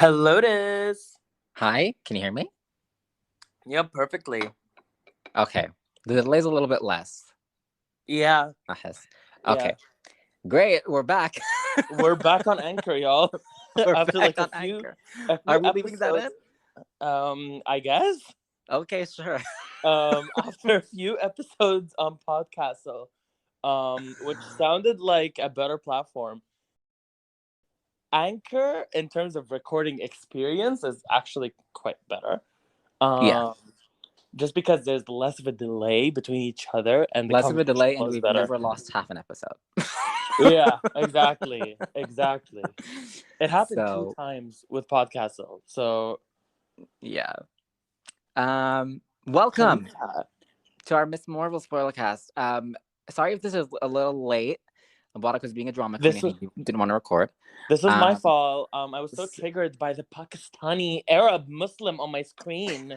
Hello, Des. Hi, can you hear me? Yep, perfectly. Okay. The delay's a little bit less. Yeah, Yes. yeah. Okay. Great. We're back. We're back on Anchor, y'all. We're After back like on Anchor. a Are few we leaving that episodes. I guess. Okay, sure. After a few episodes on Podcastle, which sounded like a better platform. Anchor, in terms of recording experience, is actually quite better. Yeah. Just because there's less of a delay between each other and the Less of a conversation delay, and flows we've better. never lost half an episode. Yeah, exactly. It happened two So, times with Podcastle. So yeah. Welcome Khalifa. to our Miss Marvel Spoilercast. Sorry if this is a little late. Mubarak was being a drama queen This and was he didn't want to record. this was my Um, fault. I was so triggered by the Pakistani Arab Muslim on my screen.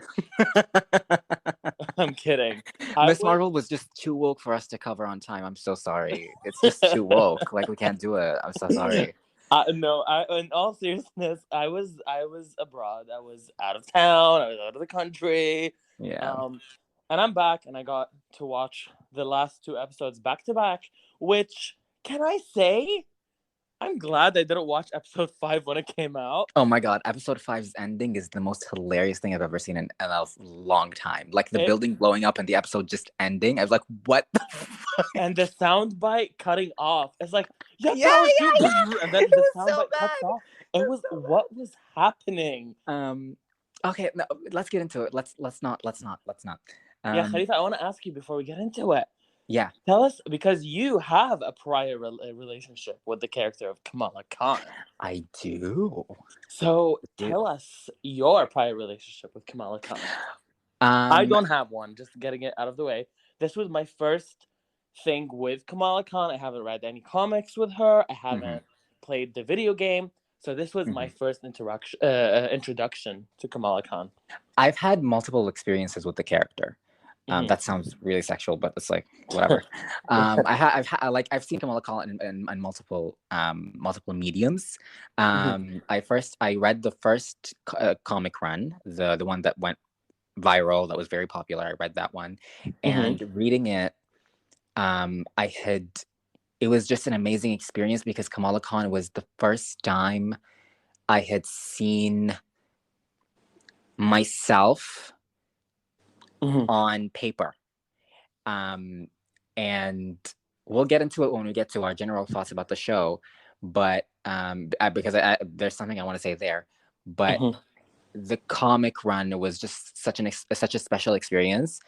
I'm kidding. Miss Marvel was just too woke for us to cover on time. I'm so sorry. It's just too woke. Like, we can't do it. I'm so sorry. No. In all seriousness, I was abroad. I was out of town. I was out of the country. Yeah. And I'm back, and I got to watch the last two episodes back to back. Which, can I say, I'm glad I didn't watch episode 5 when it came out. Oh my god, episode 5's ending is the most hilarious thing I've ever seen in a long time. Like, the building blowing up and the episode just ending. I was like, what the fuck? And the soundbite cutting off. It's like, Yeah. and then the soundbite cuts off. It was so what was happening? Okay, no, let's get into it. Let's not. Yeah, Khalifa, I want to ask you before we get into it. Yeah. Tell us, because you have a prior relationship with the character of Kamala Khan. I do. So tell us your prior relationship with Kamala Khan. I don't have one, just getting it out of the way. This was my first thing with Kamala Khan. I haven't read any comics with her. I haven't played the video game. So this was my first introduction to Kamala Khan. I've had multiple experiences with the character. That sounds really sexual, but it's like, whatever. I've seen Kamala Khan in multiple mediums. I read the first comic run, the one that went viral, that was very popular. I read that one, and reading it, it was just an amazing experience because Kamala Khan was the first time I had seen myself on paper. And we'll get into it when we get to our general thoughts about the show, but because there's something I want to say there. But the comic run was just such a special experience.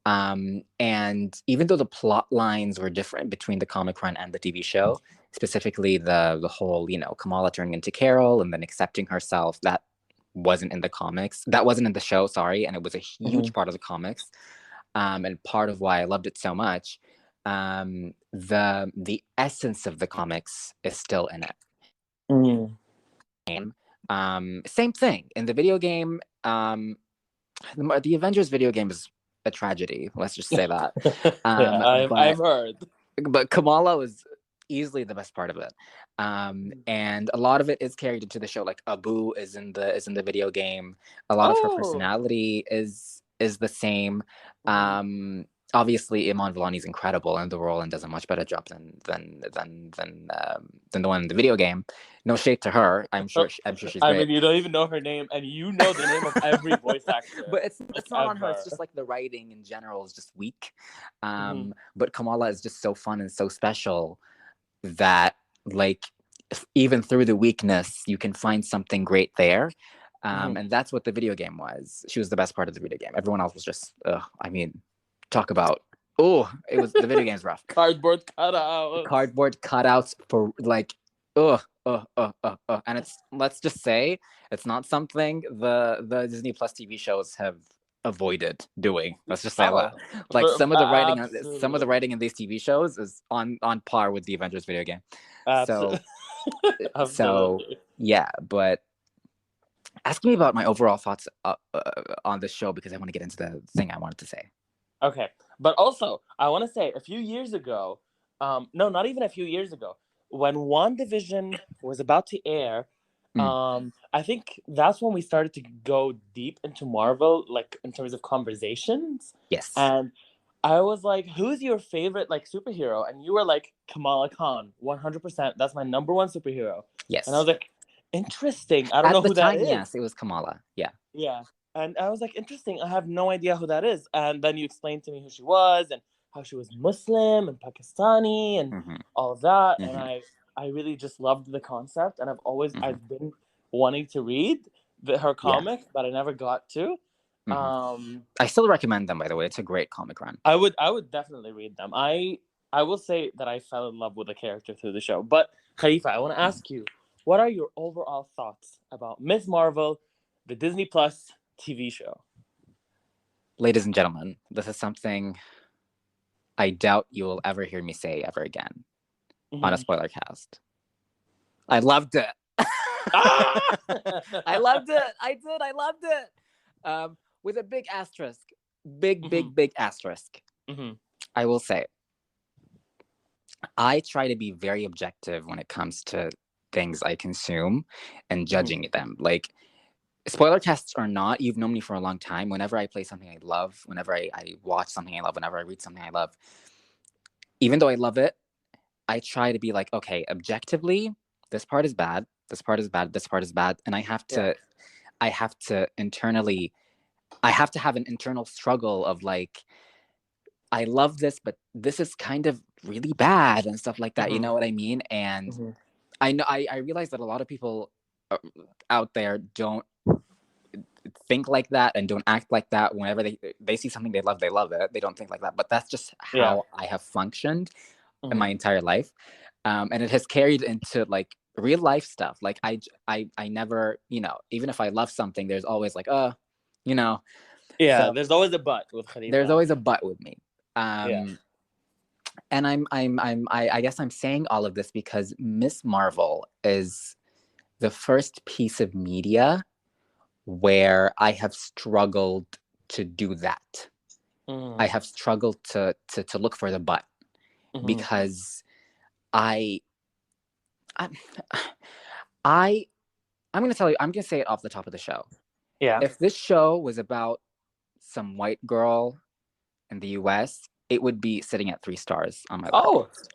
And even though the plot lines were different between the comic run and the TV show, specifically the whole, Kamala turning into Carol and then accepting herself, that wasn't in the comics. That wasn't in the show, sorry. And it was a huge part of the comics. And part of why I loved it so much. The essence of the comics is still in it. Same thing in the video game. The Avengers video game is a tragedy. Let's just say that. I've heard. But Kamala was easily the best part of it, and a lot of it is carried into the show. Like, Abu is in the video game. A lot of her personality is the same. Obviously, Iman Vellani's incredible in the role and does a much better job than the one in the video game. No shade to her. I'm sure she's great. I mean, you don't even know her name, and you know the name of every voice actor. But it's not on her. It's just like the writing in general is just weak. But Kamala is just so fun and so special that, like, even through the weakness, you can find something great there. And that's what the video game was. She was the best part of the video game. Everyone else was just, talk about, it was, the video game's rough. Cardboard cutouts for, like, and it's, let's just say, it's not something the Disney Plus TV shows have avoided doing. Let's just say that. Like, some of the writing in these TV shows is on par with the Avengers video game. So yeah, but ask me about my overall thoughts on the show, because I want to get into the thing I wanted to say. Okay, but also I want to say a few years ago, no, not even a few years ago, when WandaVision was about to air, I think that's when we started to go deep into Marvel, like in terms of conversations. Yes. And I was like, who's your favorite like superhero? And you were like, Kamala Khan, 100%. That's my number one superhero. Yes. And I was like, interesting. I don't know who that is. Yes, it was Kamala. Yeah. Yeah. And I was like, interesting. I have no idea who that is. And then you explained to me who she was and how she was Muslim and Pakistani and all of that. And I really just loved the concept. And I've been wanting to read her comic, but I never got to. I still recommend them, by the way. It's a great comic run. I would definitely read them. I will say that I fell in love with the character through the show. But Khalifa, I want to ask you, what are your overall thoughts about Ms. Marvel, the Disney Plus TV show? Ladies and gentlemen, this is something I doubt you will ever hear me say ever again on a Spoilercast. I loved it. I loved it. I did. I loved it. With a big asterisk. Big asterisk. I will say, I try to be very objective when it comes to things I consume and judging them. Like, Spoilercasts or not, you've known me for a long time. Whenever I play something I love, whenever I watch something I love, whenever I read something I love, even though I love it, I try to be like, okay, objectively, this part is bad, this part is bad, this part is bad. And I have to internally, I have to have an internal struggle of like, I love this, but this is kind of really bad and stuff like that. You know what I mean? And I realize that a lot of people out there don't think like that and don't act like that. Whenever they see something they love it. They don't think like that. But that's just how I have functioned in my entire life. And it has carried into like real life stuff. Like I never, even if I love something, there's always like, so, there's always a but with Khalifa. There's always a but with me. And I guess I'm saying all of this because Miss Marvel is the first piece of media where I have struggled to do that. I have struggled to look for the but because I'm going to tell you, I'm going to say it off the top of the show. Yeah. If this show was about some white girl in the US, it would be sitting at 3 stars on my list.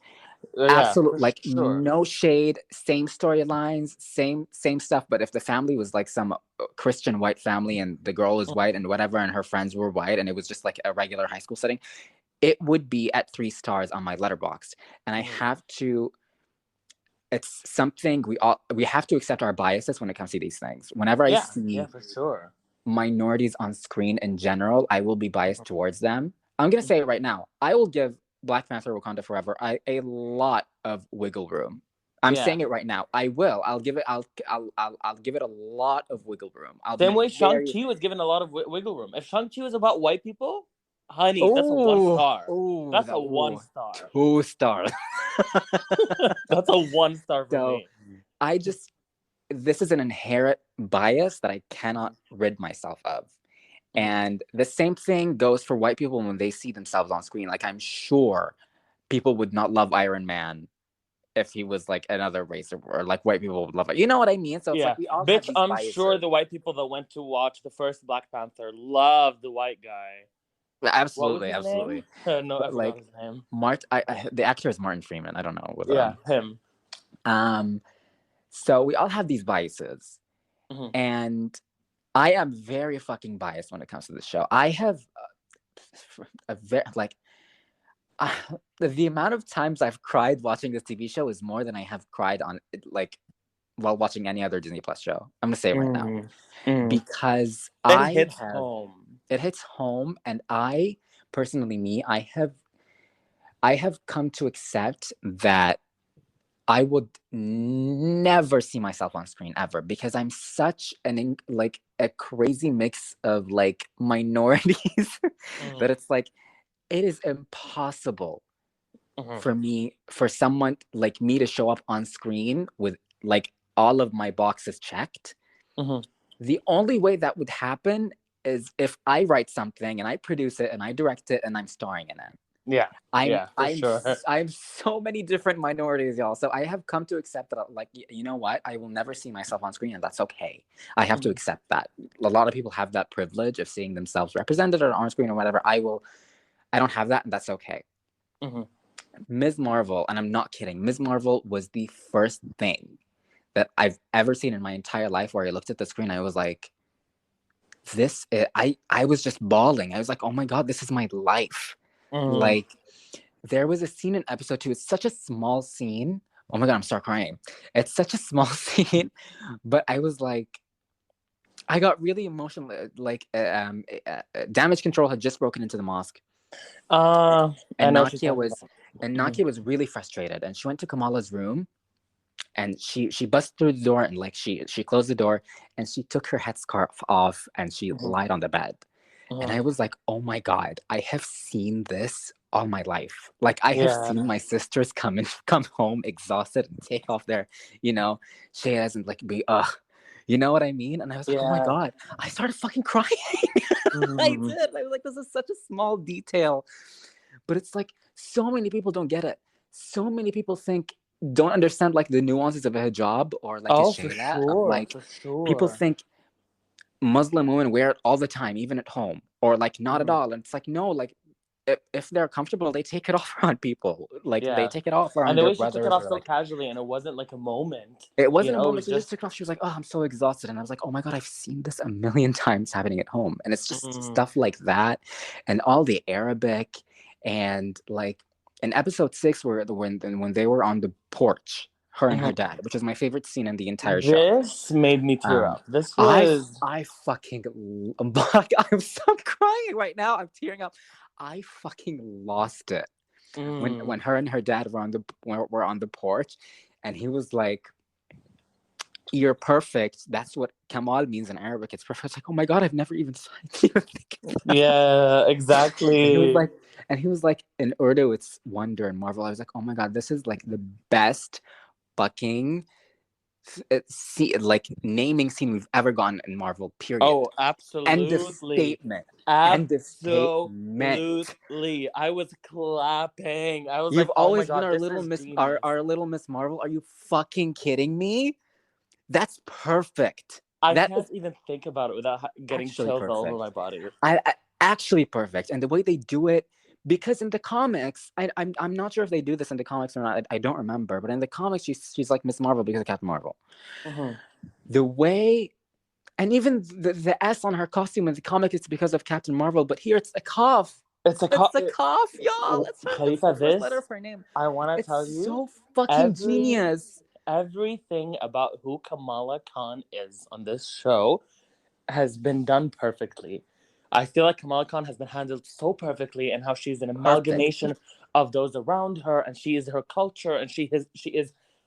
Absolutely, like no shade, same storylines, same stuff. But if the family was like some Christian white family and the girl was white and whatever, and her friends were white, and it was just like a regular high school setting, it would be at 3 stars on my Letterboxd. And I have to. It's something we have to accept our biases when it comes to these things. Whenever I see for sure minorities on screen in general, I will be biased towards them. I'm gonna say it right now. I will give Black Panther: Wakanda Forever a lot of wiggle room. I'm saying it right now. I will. I'll give it. I'll give it a lot of wiggle room. Same way Shang-Chi was given a lot of wiggle room. If Shang-Chi was about white people, honey, that's a 1 star. That's a 1 star. 2 stars. That's a 1 star for me. This is an inherent bias that I cannot rid myself of. And the same thing goes for white people when they see themselves on screen. Like, I'm sure people would not love Iron Man if he was like another race, or like white people would love it. You know what I mean? So it's like we all have these biases. Sure the white people that went to watch the first Black Panther loved the white guy. Absolutely. No, I forgot his name. The actor is Martin Freeman. I don't know. Him. So we all have these biases, and I am very fucking biased when it comes to this show. I have a very the amount of times I've cried watching this TV show is more than I have cried on while watching any other Disney Plus show. I'm gonna say it right now because it hits home. It hits home, and I personally, I have come to accept that I would never see myself on screen ever because I'm such a crazy mix of like minorities that it's like it is impossible for someone like me to show up on screen with like all of my boxes checked. The only way that would happen is if I write something and I produce it and I direct it and I'm starring in it. Yeah. For sure. I'm so many different minorities, y'all. So I have come to accept that, like, you know what? I will never see myself on screen, and that's okay. I have to accept that. A lot of people have that privilege of seeing themselves represented or on screen or whatever. I don't have that, and that's okay. Ms. Marvel, and I'm not kidding, Ms. Marvel was the first thing that I've ever seen in my entire life where I looked at the screen, I was like, I was just bawling. I was like, oh my God, this is my life. Like, there was a scene in episode 2. It's such a small scene. Oh my God, I'm start crying. It's such a small scene, but I was like, I got really emotional. Like, Damage Control had just broken into the mosque. And Nakia was really frustrated, and she went to Kamala's room, and she busted through the door, and like she closed the door, and she took her headscarf off, and she lied on the bed. And I was like, oh my God, I have seen this all my life. Like, I have seen my sisters come home exhausted and take off their, shayas and like be, you know what I mean? And I was like, oh my God, I started fucking crying. I did. I was like, this is such a small detail. But it's like, so many people don't get it. So many people don't understand like the nuances of a hijab or like a shayla. Like, people think Muslim women wear it all the time, even at home, or like not at all. And it's like, no, like if they're comfortable, they take it off around people. Like they take it off around their brothers. And the way she took it off so casually, and it wasn't like a moment. It wasn't a moment. She just took it off. She was like, oh, I'm so exhausted. And I was like, oh my God, I've seen this a million times happening at home. And it's just stuff like that. And all the Arabic, and like in episode 6 when they were on the porch, her and her dad, which is my favorite scene in the entire show. This made me tear up. This was... I'm crying right now. I'm tearing up. I fucking lost it. When her and her dad were on the porch, and he was like, you're perfect. That's what Kamal means in Arabic. It's perfect. It's like, oh my God, I've never even Yeah, exactly. And he was like, in Urdu, it's wonder and marvel. I was like, oh my God, this is like the best fucking naming scene we've ever gotten in Marvel, period. Oh, absolutely. End of statement. Absolutely. I was clapping. I was You've always been our little Miss Marvel. Are you fucking kidding me? That's perfect. I can't even think about it without getting chills all over my body. I actually perfect. And the way they do it, because in the comics, I'm not sure if they do this in the comics or not. I don't remember. But in the comics, she's like Miss Marvel because of Captain Marvel. The way, and even the S on her costume in the comic is because of Captain Marvel. But here it's a cough. It's a cough, y'all. That's Khalifa, this letter for her name. I want to tell you, so fucking genius. Everything about who Kamala Khan is on this show has been done perfectly. I feel like Kamala Khan has been handled so perfectly, and how she's an amalgamation of those around her, and she is her culture, and she is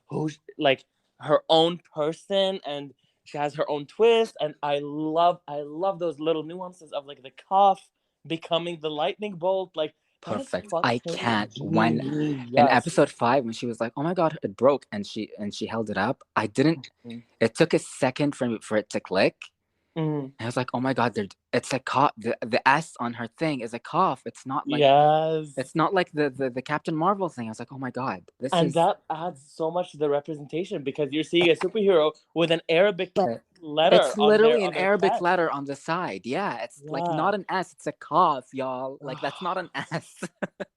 who, like, her own person, and she has her own twist. And I love those little nuances of like the cough becoming the lightning bolt. Like, perfect. I can't. When in episode 5, when she was like, oh my God, it broke, and she held it up, I didn't it took a second for it to click. And I was like, oh my God, it's a cough. The S on her thing is a cough. It's not like it's not like the Captain Marvel thing. I was like, oh my God, that adds so much to the representation, because you're seeing a superhero with an Arabic letter. It's literally an Arabic letter on the side. Yeah, it's like not an S. It's a cough, y'all. Like, that's not an S.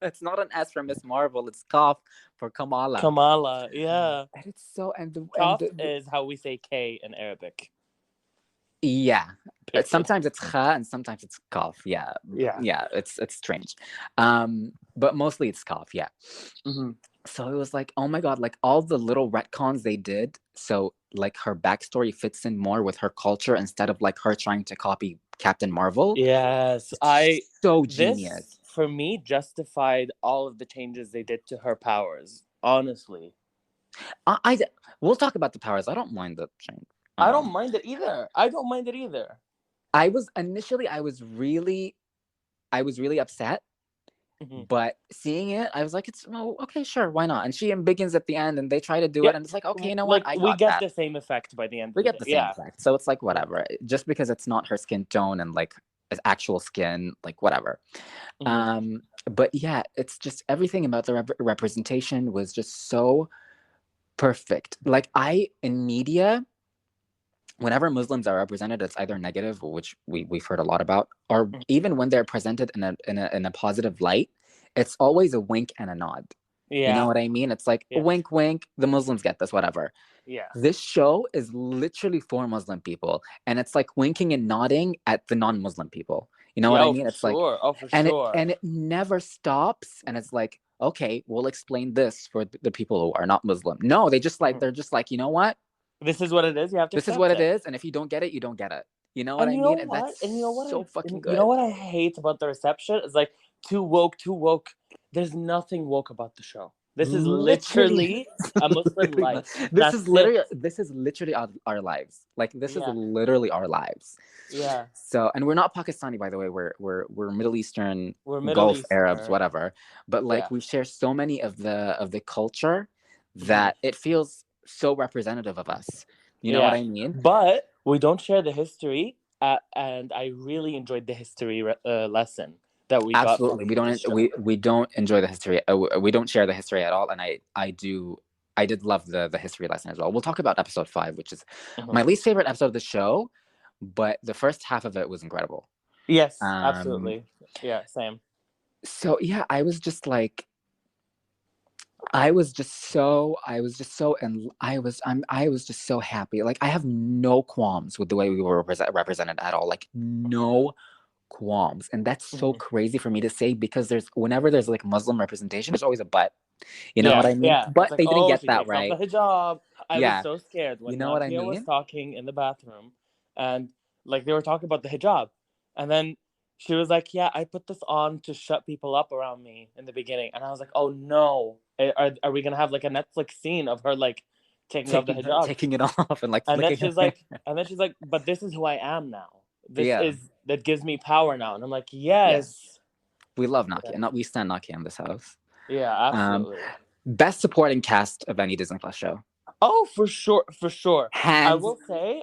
It's not an S for Miss Marvel. It's cough for Kamala. Yeah. And it's so cough is how we say K in Arabic. Yeah, sometimes it's kha and sometimes it's cough. Yeah, it's strange, but mostly it's cough. Yeah. So it was like, oh my God, like all the little retcons they did, so like her backstory fits in more with her culture instead of like her trying to copy Captain Marvel. Yes, so genius. This, for me, justified all of the changes they did to her powers. Honestly, we'll talk about the powers. I don't mind the change. I don't mind it either. I was really upset, but seeing it, I was like, it's okay, sure, why not? And she embiggens at the end, and they try to do it, and it's like, okay, you know what? We get the same effect by the end. We get the same effect, so it's like whatever. Just because it's not her skin tone and like actual skin, like whatever. But yeah, it's just everything about the representation was just so perfect. Like in media, whenever Muslims are represented, it's either negative, which we've heard a lot about, or even when they're presented in a positive light, it's always a wink and a nod. Yeah. You know what I mean? It's like wink, wink. The Muslims get this, whatever. Yeah. This show is literally for Muslim people, and it's like winking and nodding at the non-Muslim people. You know what I mean? It's like, for sure. And it never stops. And it's like, okay, we'll explain this for the people who are not Muslim. No, they're just like, you know what? This is what it is. You have to. This is what it is, and if you don't get it, you don't get it. You know what I mean? And that's so fucking good. You know what I hate about the reception is like too woke, too woke. There's nothing woke about the show. This is literally a Muslim life. This is literally our lives. Like this is literally our lives. Yeah. So, and we're not Pakistani, by the way. We're Middle Eastern, Gulf Arabs, whatever. But like we share so many of the culture that it feels so representative of us. You know what I mean? But we don't share the history, and I really enjoyed the history lesson that we got. Absolutely, we don't enjoy the history. We don't share the history at all, and I did love the history lesson as well. We'll talk about episode 5, which is my least favorite episode of the show, but the first half of it was incredible. Yes, absolutely. Yeah, same. So yeah, I was just so happy. Like I have no qualms with the way we were represented at all. Like no qualms. And that's so crazy for me to say, because whenever there's like Muslim representation, there's always a but. You know what I mean? Yeah. But like, they didn't get that right. The hijab. I was so scared when Nadia was talking in the bathroom, and like they were talking about the hijab, and then she was like, "Yeah, I put this on to shut people up around me in the beginning," and I was like, "Oh no, are we gonna have like a Netflix scene of her like taking off the hijab, taking it off, and like?" And then she's like, "But this is who I am now. That gives me power now." And I'm like, yes. We love Nakia. We stand Nakia in this house. Yeah, absolutely. Best supporting cast of any Disney Plus show. Oh, for sure. Hands I will say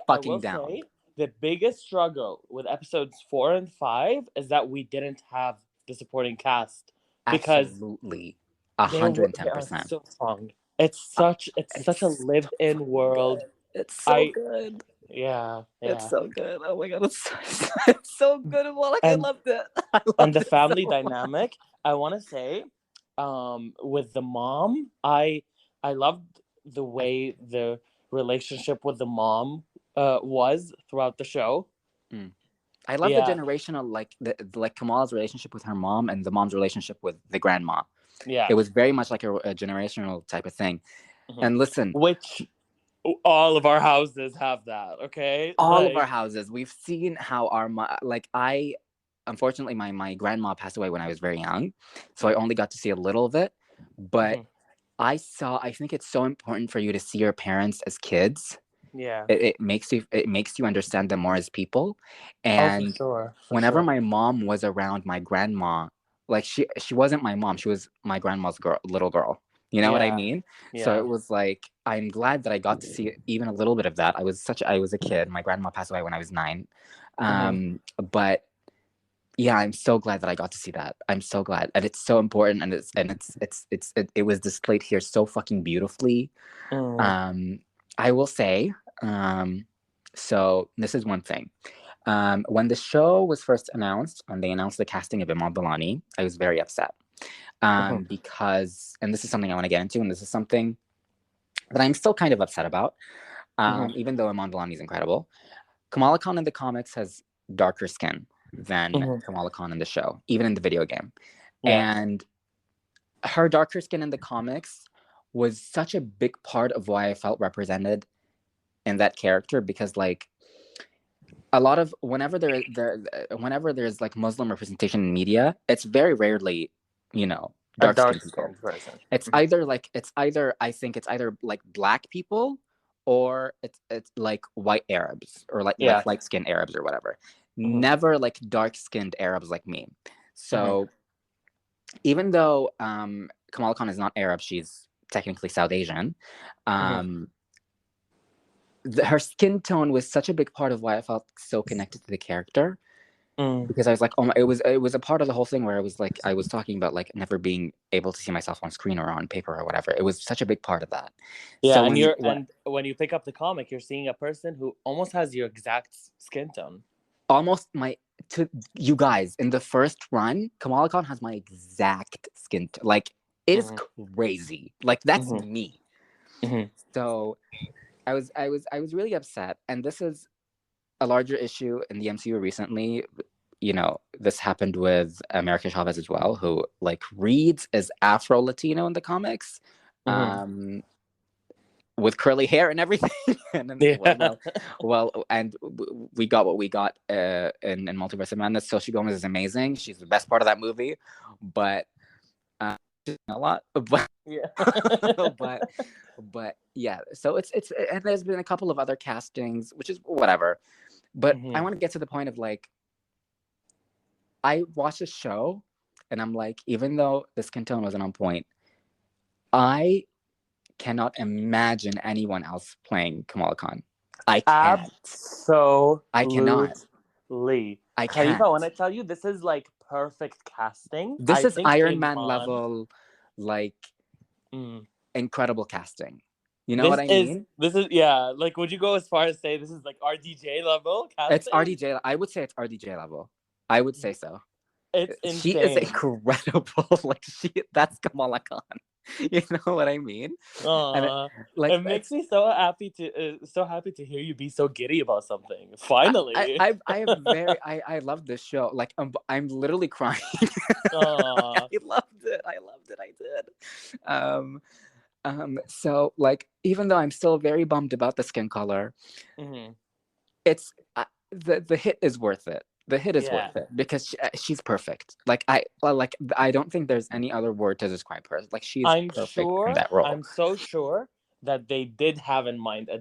the biggest struggle with episodes 4 and 5 is that we didn't have the supporting cast, because absolutely 110%. So strong. It's such a lived-in world. It's so good. Yeah. It's so good. Oh my god, it's so good. I loved it. And the family dynamic, I want to say, with the mom, I loved the way the relationship with the mom was throughout the show. I love the generational, like Kamala's relationship with her mom and the mom's relationship with the grandma. Yeah, it was very much like a generational type of thing. And listen, which all of our houses have that. Okay, all of our houses. We've seen how unfortunately, my grandma passed away when I was very young, so I only got to see a little of it. But I think it's so important for you to see your parents as kids. Yeah, it makes you understand them more as people. And whenever my mom was around my grandma, like she wasn't my mom, she was my grandma's little girl. You know what I mean? Yeah. So it was like, I'm glad that I got to see even a little bit of that. I was a kid. My grandma passed away when I was 9. But yeah, I'm so glad that I got to see that. I'm so glad. And it's so important, and it was displayed here so fucking beautifully. I will say, so this is one thing. When the show was first announced and they announced the casting of Iman Vellani, I was very upset. Because, and this is something I want to get into, and this is something that I'm still kind of upset about, even though Iman Vellani is incredible. Kamala Khan in the comics has darker skin than Kamala Khan in the show, even in the video game. And her darker skin in the comics was such a big part of why I felt represented in that character, because like a lot of whenever there's like Muslim representation in media, it's very rarely, dark skinned person. It's either I think it's either like black people, or it's like white Arabs, or like light skinned Arabs or whatever. Never like dark skinned Arabs like me. So even though Kamala Khan is not Arab, she's technically South Asian. Her skin tone was such a big part of why I felt so connected to the character. because I was like, it was a part of the whole thing where I was talking about like never being able to see myself on screen or on paper or whatever. It was such a big part of that. Yeah, so and when you pick up the comic, you're seeing a person who almost has your exact skin tone. Almost to you guys in the first run, Kamala Khan has my exact skin tone. Like it is crazy. Like that's me. So I was really upset, and this is a larger issue in the MCU recently. You know, this happened with America Chavez as well, who like reads as Afro-Latino in the comics, with curly hair and everything. And then, and we got what we got in Multiverse of Madness. Sophie Gomez is amazing. She's the best part of that movie, but a lot. But but yeah. So it's and there's been a couple of other castings, which is whatever. But I want to get to the point of like, I watched a show, and I'm like, even though the skin tone wasn't on point, I cannot imagine anyone else playing Kamala Khan. I can't. I cannot. I can't. Khalifa, when I tell you, this is like perfect casting. This is Iron Man level, like incredible casting. You know what I mean? This is like, would you go as far as say this is like RDJ level casting? It's RDJ. I would say it's RDJ level. I would say so. It's insane. She is incredible. Like that's Kamala Khan. You know what I mean? It makes me so happy to hear you be so giddy about something. Finally, I love this show. Like I'm literally crying. I loved it. I did. So like, even though I'm still very bummed about the skin color, it's the hit is worth it. The hit is worth it because she's perfect. Like I don't think there's any other word to describe her. Like she's perfect in that role. I'm so sure that they did have in mind a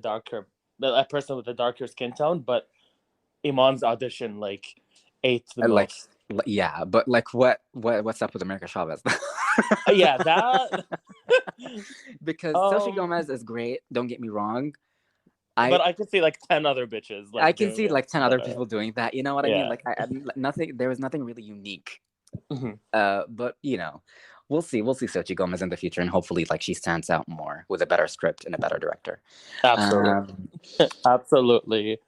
person with a darker skin tone, but Iman's audition like ate the most. Yeah, but like what's up with America Chavez? Yeah, that because Sophie Gomez is great. Don't get me wrong. But I could see like 10 other bitches. Like, I can see like 10 other people doing that. You know what I mean? Like there was nothing really unique. But you know, we'll see Sophie Gomez in the future, and hopefully like she stands out more with a better script and a better director. Absolutely.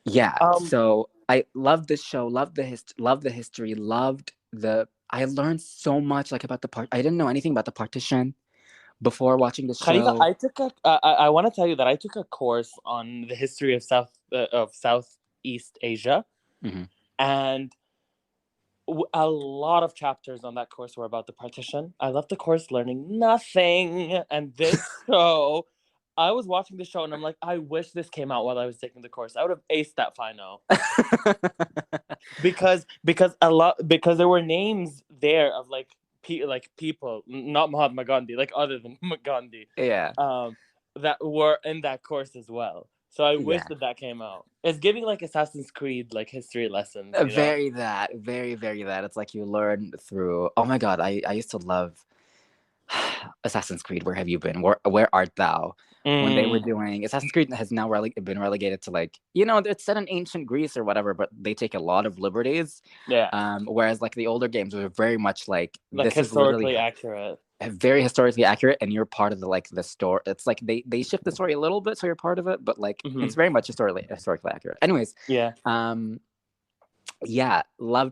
Yeah. So I loved this show. Loved the history. I learned so much like about the part. I didn't know anything about the partition before watching the show. Khalifa, I want to tell you that I took a course on the history of Southeast Asia, and a lot of chapters on that course were about the partition. I left the course learning nothing, and this show, I was watching the show and I'm like, I wish this came out while I was taking the course. I would have aced that final. because there were names there of like people, not Mahatma Gandhi, like other than Gandhi, that were in that course as well. So I wish that came out. It's giving like Assassin's Creed like history lessons. Very that. It's like you learn through. Oh my god, I used to love Assassin's Creed. Where have you been? Where art thou? When they were doing Assassin's Creed has now been relegated to like, you know, it's set in ancient Greece or whatever, but they take a lot of liberties. Whereas like the older games were very much like this historically accurate. Very historically accurate, and you're part of the story. It's like they shift the story a little bit, so you're part of it, but like it's very much historically accurate. Anyways, loved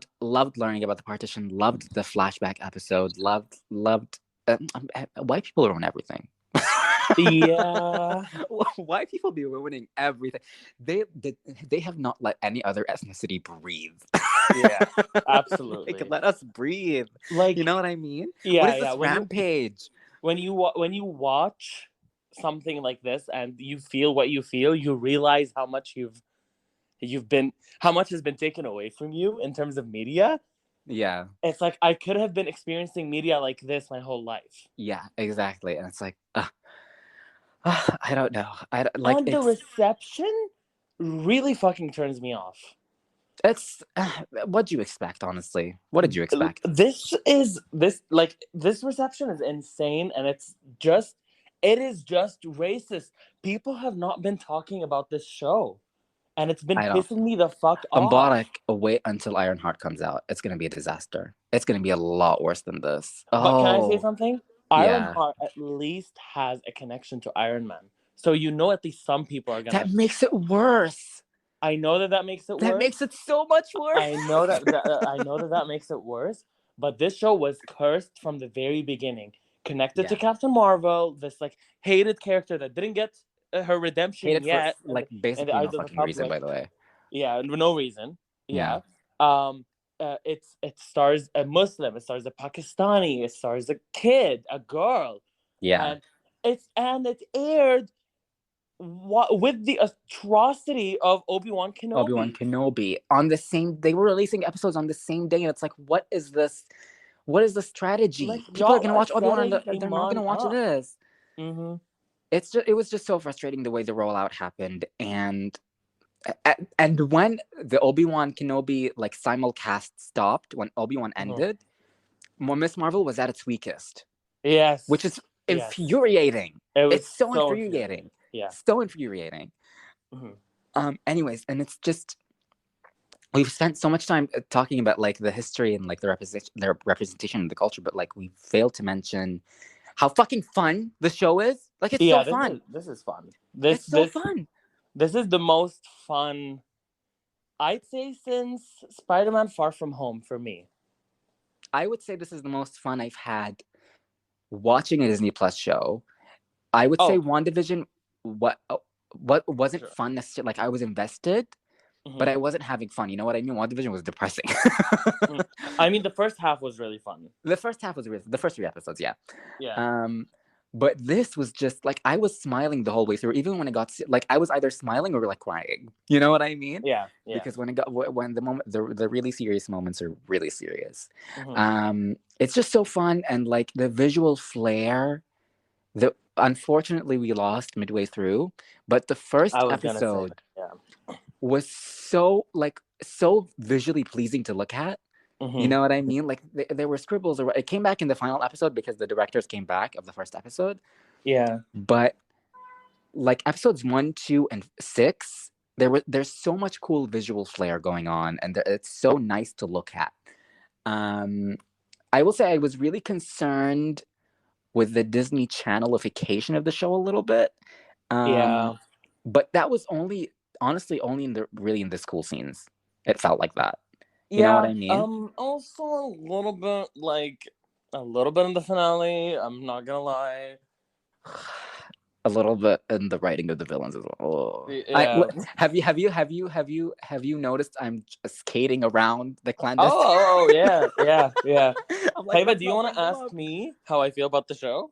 learning about the partition. Loved the flashback episode. Loved white people ruin everything. Why people be ruining everything? They have not let any other ethnicity breathe. Absolutely. Like, let us breathe. Like, you know what I mean? What is this rampage? When you watch something like this and you feel what you feel, you realize how much how much has been taken away from you in terms of media. Yeah. It's like I could have been experiencing media like this my whole life. Yeah, exactly. And it's like, I don't know. And the reception really fucking turns me off. It's what do you expect, honestly? What did you expect? This reception is insane, and it is just racist. People have not been talking about this show. and it's been pissing me the fuck off. Mubarak, wait until Ironheart comes out. It's gonna be a disaster. It's gonna be a lot worse than this. But can I say something? Ironheart at least has a connection to Iron Man, so at least some people are gonna. That makes it worse. I know that makes it worse. That makes it so much worse. I know that makes it worse. But this show was cursed from the very beginning. Connected to Captain Marvel, this like hated character that didn't get her redemption yet. For, like basically no fucking reason, by the way. Yeah, no reason. Yeah. It stars a Muslim, it stars a Pakistani, it stars a kid, a girl. Yeah. And it aired with the atrocity of Obi-Wan Kenobi. On the same, they were releasing episodes on the same day, and it's like, what is this? What is the strategy? Like, people are gonna watch Obi-Wan, and they're not gonna watch this. Mm-hmm. It was just so frustrating the way the rollout happened, and when the Obi-Wan Kenobi like simulcast stopped, when Obi-Wan ended, Miss Marvel was at its weakest. Yes, which is infuriating. It's so infuriating. Yeah, so infuriating. Mm-hmm. Anyways, and it's just we've spent so much time talking about like the history and like their representation in the culture, but like we failed to mention how fucking fun the show is. Like it's so fun. This is fun. It's so fun. This is the most fun, I'd say, since Spider-Man Far From Home for me. I would say this is the most fun I've had watching a Disney Plus show. I would say WandaVision. What wasn't fun necessarily? Like I was invested, but I wasn't having fun. You know what I mean? WandaVision was depressing. I mean, the first half was really fun. The first half was the first 3 episodes, yeah. Yeah. But this was just like I was smiling the whole way through. Even when it got like I was either smiling or like crying. You know what I mean? Yeah. Because when the really serious moments are really serious. It's just so fun, and like the visual flair. Unfortunately, we lost midway through, but the first episode was so visually pleasing to look at. You know what I mean? Like there were scribbles, or it came back in the final episode because the directors came back of the first episode. Yeah, but like episodes 1, 2, and 6, there's so much cool visual flair going on, and it's so nice to look at. I will say I was really concerned with the Disney Channelification of the show a little bit. But that was honestly only in the school scenes. It felt like that. You know what I mean? Also a little bit in the finale. I'm not gonna lie. A little bit in the writing of the villains as well. Yeah. Have you noticed I'm skating around the clandestine? Oh yeah. Like, hey, but do you want to ask me how I feel about the show?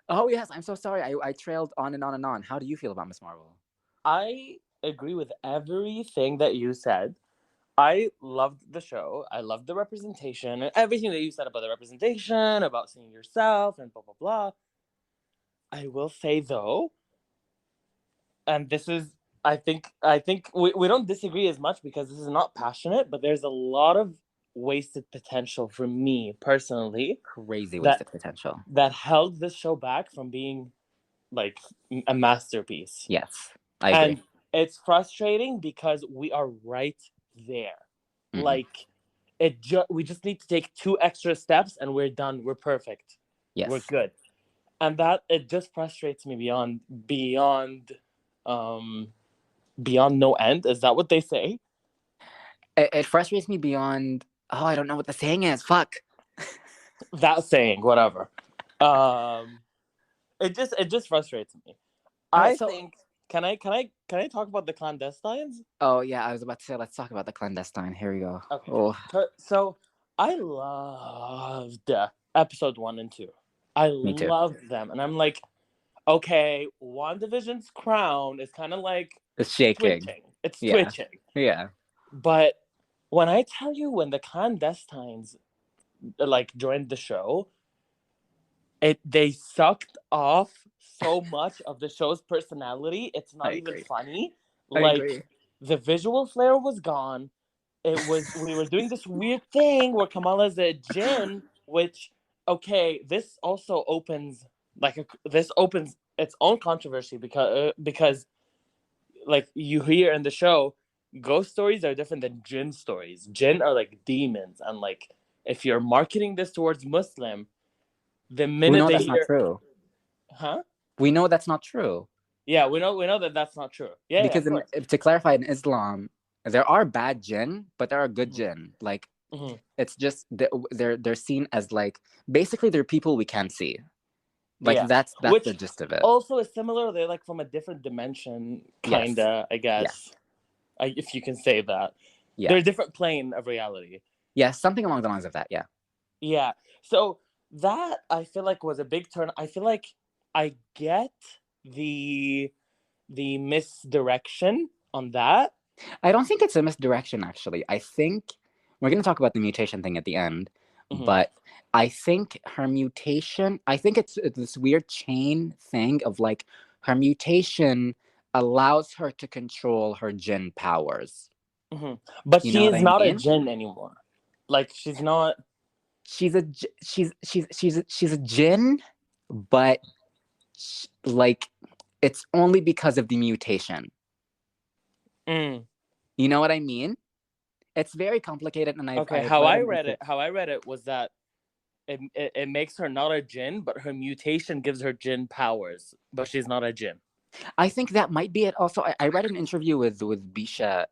Oh yes, I'm so sorry. I trailed on and on and on. How do you feel about Miss Marvel? I agree with everything that you said. I loved the show. I loved the representation and everything that you said about the representation, about seeing yourself and blah, blah, blah. I will say, though, and this is, I think we don't disagree as much because this is not passionate, but there's a lot of wasted potential for me personally. Crazy wasted potential. That held this show back from being like a masterpiece. Yes, I agree. And it's frustrating because we are right there. Mm-hmm. Like we just need to take 2 extra steps and we're done. We're perfect. Yes, we're good. And that it just frustrates me beyond no end. Is that what they say? It frustrates me beyond. Oh, I don't know what the saying is. Fuck. That saying, whatever. It just frustrates me. I think. Can I talk about the clandestines? Oh yeah, I was about to say let's talk about the clandestine. Here we go. Okay. Oh. So I loved episode 1 and 2. I loved them, and I'm like, okay, WandaVision's crown is kind of like it's shaking. Twitching. It's twitching. Yeah. But when I tell you, when the clandestines like joined the show, they sucked off so much of the show's personality. It's not even funny. Like the visual flair was gone. We were doing this weird thing where Kamala's a djinn, which this also opens its own controversy because like you hear in the show, ghost stories are different than jinn stories. Jinn are like demons, and like if you're marketing this towards Muslim, the minute they hear, not true. Huh? We know that's not true. Yeah, we know that that's not true. Yeah, because to clarify, in Islam, there are bad jinn, but there are good jinn. Like it's just they're seen as like basically they're people we can't see. Like that's which the gist of it. Also is similar. They're like from a different dimension, kinda. I guess, if you can say that. Yeah. They're a different plane of reality. Yeah, something along the lines of that. Yeah. Yeah. So that I feel like was a big turn. I feel like I get the misdirection on that. I don't think it's a misdirection, actually. I think we're going to talk about the mutation thing at the end, but I think her mutation, I think it's this weird chain thing of like her mutation allows her to control her jinn powers. But she is not a jinn anymore. Like she's not. She's a jinn, but like it's only because of the mutation. You know what I mean? It's very complicated, and how I read it was that it makes her not a jinn, but her mutation gives her jinn powers, but she's not a jinn. I think that might be it. Also, I read an interview with Bisha.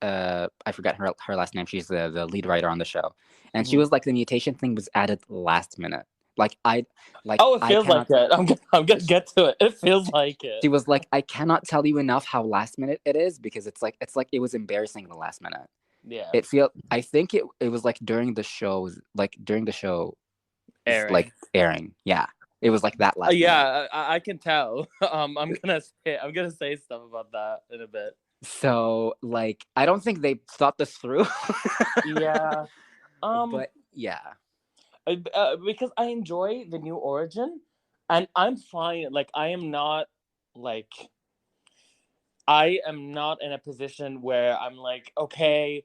I forgot her last name. She's the lead writer on the show, and she was like, the mutation thing was added last minute. Like it feels like it. I'm gonna get to it. It feels like it. She was like, I cannot tell you enough how last minute it is, because it's like it was embarrassing the last minute. Yeah. I think it was like during the show airing. Yeah. It was like that last minute. I can tell. I'm gonna say stuff about that in a bit. So like I don't think they thought this through. Yeah. But yeah. Because I enjoy the new origin, and I'm fine. Like I am not in a position where I'm like, okay,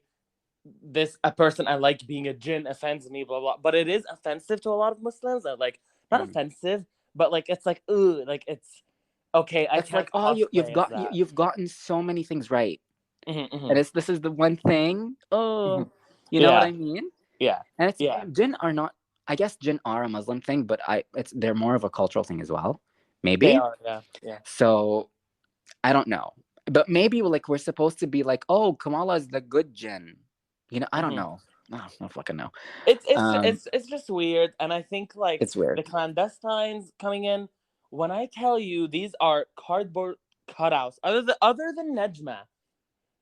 a person I like being a jinn offends me, blah blah. But it is offensive to a lot of Muslims. Like not offensive, but like it's like ooh, like it's okay. It's like you've gotten so many things right, and this is the one thing. You know what I mean? Yeah, and it's jinn are not. I guess jinn are a Muslim thing, but they're more of a cultural thing as well. Maybe they are, yeah. So I don't know, but maybe we're supposed to be like, oh, Kamala is the good jinn. You know, I don't know. I don't fucking know. It's just weird, and I think like it's weird. The clandestines coming in. When I tell you these are cardboard cutouts, other than Nejma,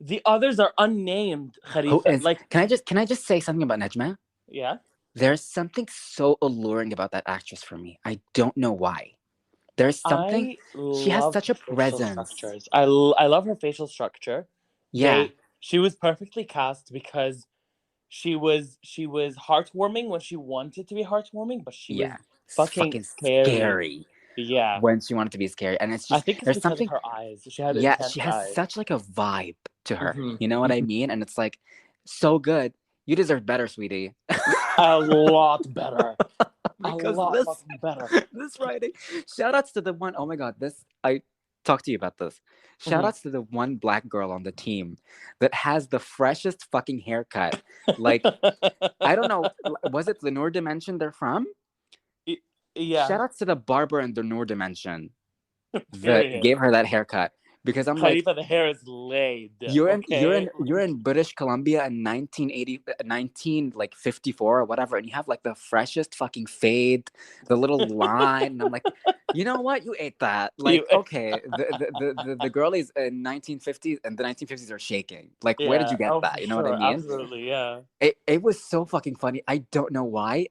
the others are unnamed. Like, can I just say something about Nejma? Yeah. There's something so alluring about that actress for me. I don't know why. There's something. She has such a presence. I love her facial structure. Yeah. She was perfectly cast because she was heartwarming when she wanted to be heartwarming, but she was fucking scary. Yeah. When she wanted to be scary, and it's just I think it's because of her eyes. She has such like a vibe to her. You know what I mean? And it's like so good. You deserve better, sweetie. A lot better. Because a lot better. This writing. Shout outs to the one. Oh my god, I talked to you about this. Shout outs to the one black girl on the team that has the freshest fucking haircut. Like, I don't know. Was it the Noor Dimension they're from? Yeah. Shout outs to the barber in the Noor Dimension that gave her that haircut. Because I'm Khalifa, the hair is laid. You're in British Columbia in 1954 or whatever, and you have like the freshest fucking fade, the little line. And I'm like, you know what? You ate that. Like, okay, the girlies in 1950s and the 1950s are shaking. Like, where did you get that? You know what I mean? Absolutely, yeah. It was so fucking funny. I don't know why.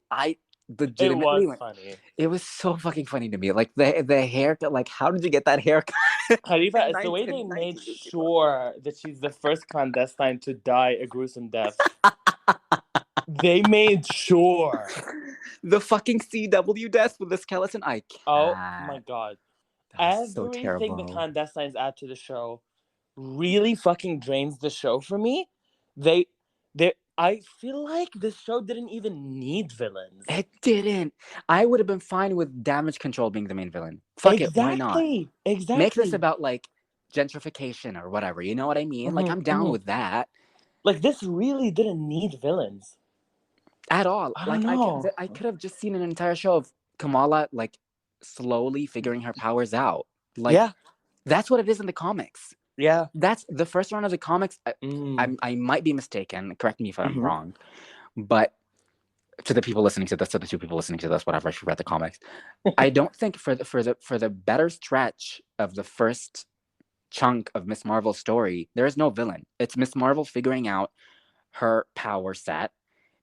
Legitimately, it was funny. It was so fucking funny to me. Like the haircut. Like, how did you get that haircut? Khalifa, it's the way they made sure that she's the first clandestine to die a gruesome death. They made sure. The fucking CW death with the skeleton. I can't. Oh my god. Everything the clandestines add to the show really fucking drains the show for me. I feel like this show didn't even need villains. It didn't. I would have been fine with Damage Control being the main villain. Fuck it, why not? Exactly. Make this about like gentrification or whatever. You know what I mean? Like, I'm down with that. Like, this really didn't need villains at all. I Like, don't know. I could have just seen an entire show of Kamala like slowly figuring her powers out. Like, that's what it is in the comics. Yeah. That's the first run of the comics. I might be mistaken. Correct me if I'm wrong. But to the people listening to this, to the two people listening to this, whatever, if you read the comics, I don't think for the better stretch of the first chunk of Miss Marvel's story, there is no villain. It's Miss Marvel figuring out her power set,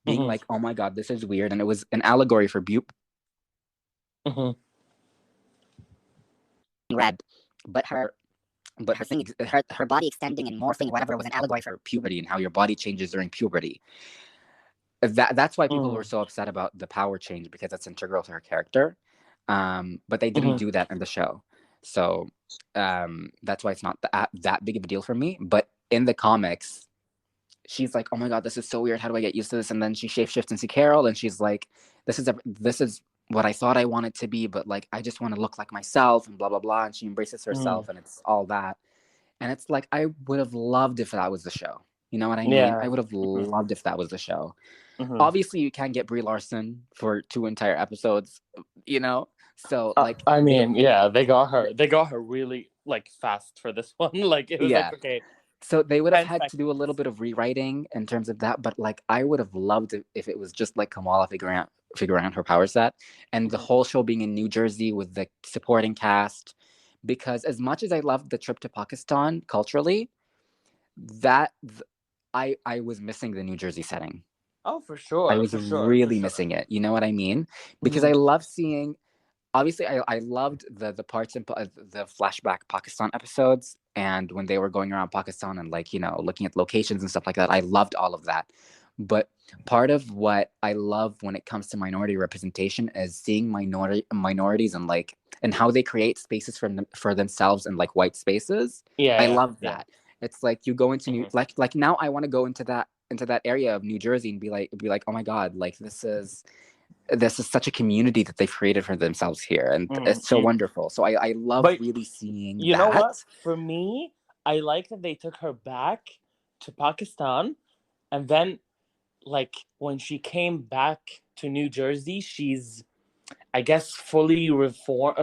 being like, oh my god, this is weird. And it was an allegory for red. But her thing, her body extending and morphing, whatever, was an allegory for puberty and how your body changes during puberty. That's why people were so upset about the power change, because it's integral to her character. But they didn't do that in the show. So that's why it's not that big of a deal for me. But in the comics, she's like, oh my god, this is so weird. How do I get used to this? And then she shapeshifts into Carol, and she's like, this is what I thought I wanted to be, but like, I just want to look like myself and blah, blah, blah. And she embraces herself and it's all that. And it's like, I would have loved if that was the show. You know what I mean? I would have loved if that was the show. Obviously, you can't get Brie Larson for 2 entire episodes, you know? So, like... I mean, they got her really, like, fast for this one. Like, it was like, okay. So they would have had to do a little bit of rewriting in terms of that, but like, I would have loved it if it was just like Kamala figuring out her power set, and the whole show being in New Jersey with the supporting cast. Because as much as I loved the trip to Pakistan culturally, I was missing the New Jersey setting. Oh, for sure. I was really missing it. You know what I mean? Because I love seeing... Obviously, I loved the parts in the flashback Pakistan episodes, and when they were going around Pakistan and, like, you know, looking at locations and stuff like that. I loved all of that. But part of what I love when it comes to minority representation is seeing minorities and, like, and how they create spaces for themselves in, like, white spaces. I love that. It's like you go into like now I want to go into that area of New Jersey and be like, oh my god, like, this is such a community that they've created for themselves here, and it's so wonderful. So I love really seeing that. You know what? For me, I like that they took her back to Pakistan, and then, like, when she came back to New Jersey, she's, I guess, fully reformed,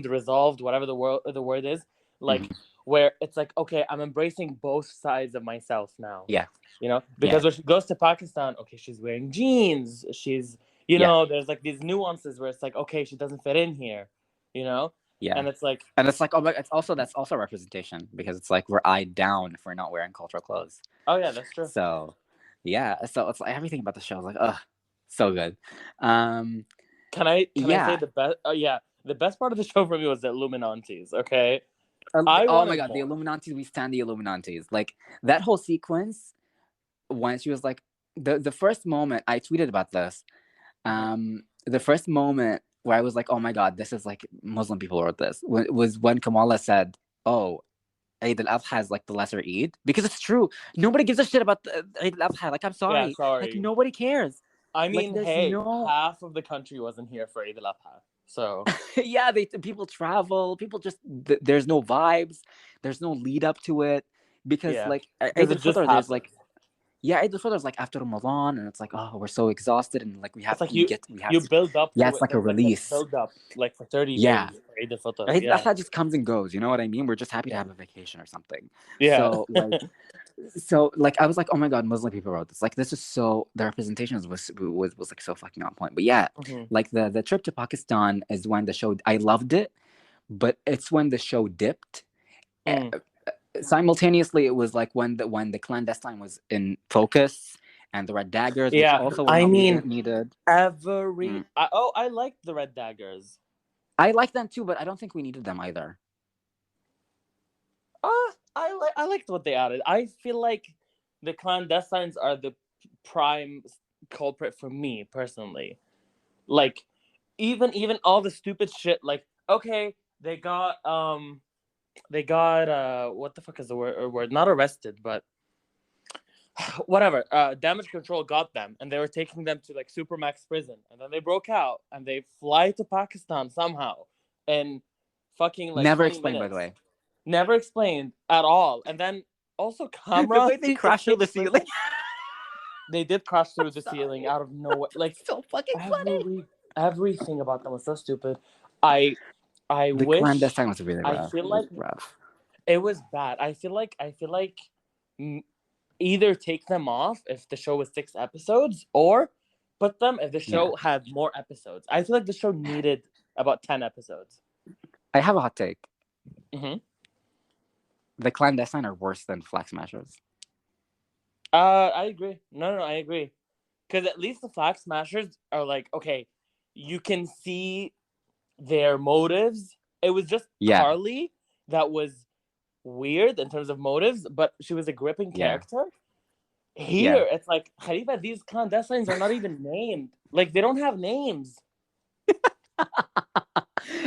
resolved, whatever the word is, like, where it's like, okay, I'm embracing both sides of myself now. Yeah. You know, because when she goes to Pakistan, okay, she's wearing jeans. She's, you know, there's like these nuances where it's like, okay, she doesn't fit in here, you know? Yeah. And it's like, oh, but that's also representation, because it's like, we're eyed down if we're not wearing cultural clothes. Oh yeah, that's true. So, yeah. So it's like everything about the show is like, ugh, so good. Can I say the best? Oh yeah, the best part of the show for me was the Illuminantes. Okay. Oh my god, the Illuminantes! We stand the Illuminantes. Like, that whole sequence when she was like, the first moment I tweeted about this, the first moment where I was like, oh my god, this is like Muslim people wrote this, was when Kamala said, oh, Eid al-Adha is like the lesser Eid, because it's true. Nobody gives a shit about the Eid al-Adha. Like, I'm sorry. Like, nobody cares. I mean, like, hey, half of the country wasn't here for Eid al-Adha. So yeah, people travel. People just there's no vibes. There's no lead up to it, because like Eid al-Fitr, there's like Eid al-Fitr is like after Ramadan, and it's like, oh, we're so exhausted, and like we have you build up. Yeah, it's like a release. Build up like for 30 days. Eid al-Fitr. Eid al-Adha just comes and goes. You know what I mean? We're just happy to have a vacation or something. Yeah. So like I was like, oh my god, Muslim people wrote this. Like, this is so, the representations was like so fucking on point. But yeah, like the trip to Pakistan is when the show, I loved it, but it's when the show dipped. Simultaneously, it was like when the clandestine was in focus, and the Red Daggers, which also needed. I liked the Red Daggers. I like them too, but I don't think we needed them either. I liked what they added. I feel like the clandestines are the prime culprit for me personally. Like, even all the stupid shit. Like, okay, they got what the fuck is the word? Not arrested, but whatever. Damage control got them, and they were taking them to like Supermax prison, and then they broke out, and they fly to Pakistan somehow, and fucking like never explained, by the way. Never explained at all. And then also Kamran. The way they crashed through the ceiling. They did crash through the ceiling out of nowhere. Like, so fucking funny. Everything about them was so stupid. I the wish. Clandestine was really rough. I feel like rough. It was bad. I feel like either take them off if the show was 6 episodes, or put them if the show had more episodes. I feel like the show needed about 10 episodes. I have a hot take. Mm-hmm. The Clandestine are worse than Flag Smashers. I agree. No, I agree. Because at least the Flag Smashers are like, okay, you can see their motives. It was just Carly that was weird in terms of motives, but she was a gripping character. Here, it's like, Khalifa, these clandestines are not even named. Like, they don't have names.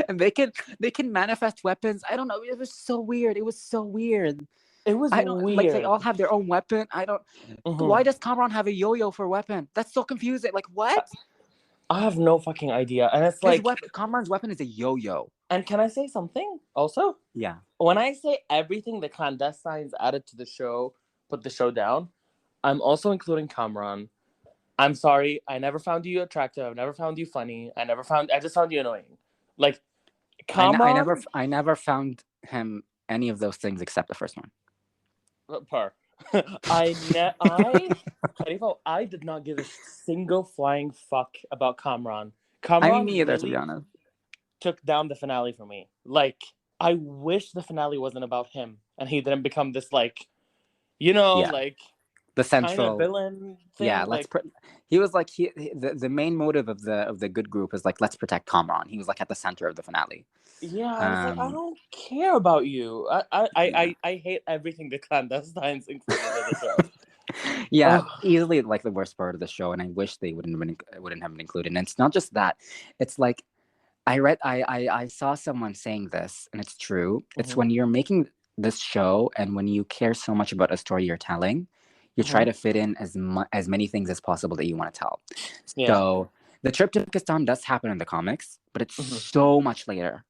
And they can manifest weapons. I don't know. It was so weird. It was weird. Like, they all have their own weapon. I don't. Mm-hmm. Why does Kamran have a yo-yo for a weapon? That's so confusing. Like, what? I have no fucking idea. And it's like Kamran's weapon is a yo-yo. And can I say something also? Yeah. When I say everything the clandestines added to the show, put the show down, I'm also including Kamran. I'm sorry, I never found you attractive. I've never found you funny. I just found you annoying. Like, Kamran... I never found him any of those things except the first one. I did not give a single flying fuck about Kamran. I mean, neither, to be honest. Took down the finale for me. Like, I wish the finale wasn't about him and he didn't become this, like, like the central kind of villain thing. Yeah, he was like the main motive of the good group is like, let's protect Kamran. He was like at the center of the finale. Yeah, I don't care about you. I hate everything the clandestines included in the show. Yeah, easily like the worst part of the show, and I wish they wouldn't have been included. And it's not just that; it's like I saw someone saying this, and it's true. It's when you're making this show, and when you care so much about a story you're telling, you try to fit in as many things as possible that you want to tell. Yeah. So the trip to Pakistan does happen in the comics, but it's so much later.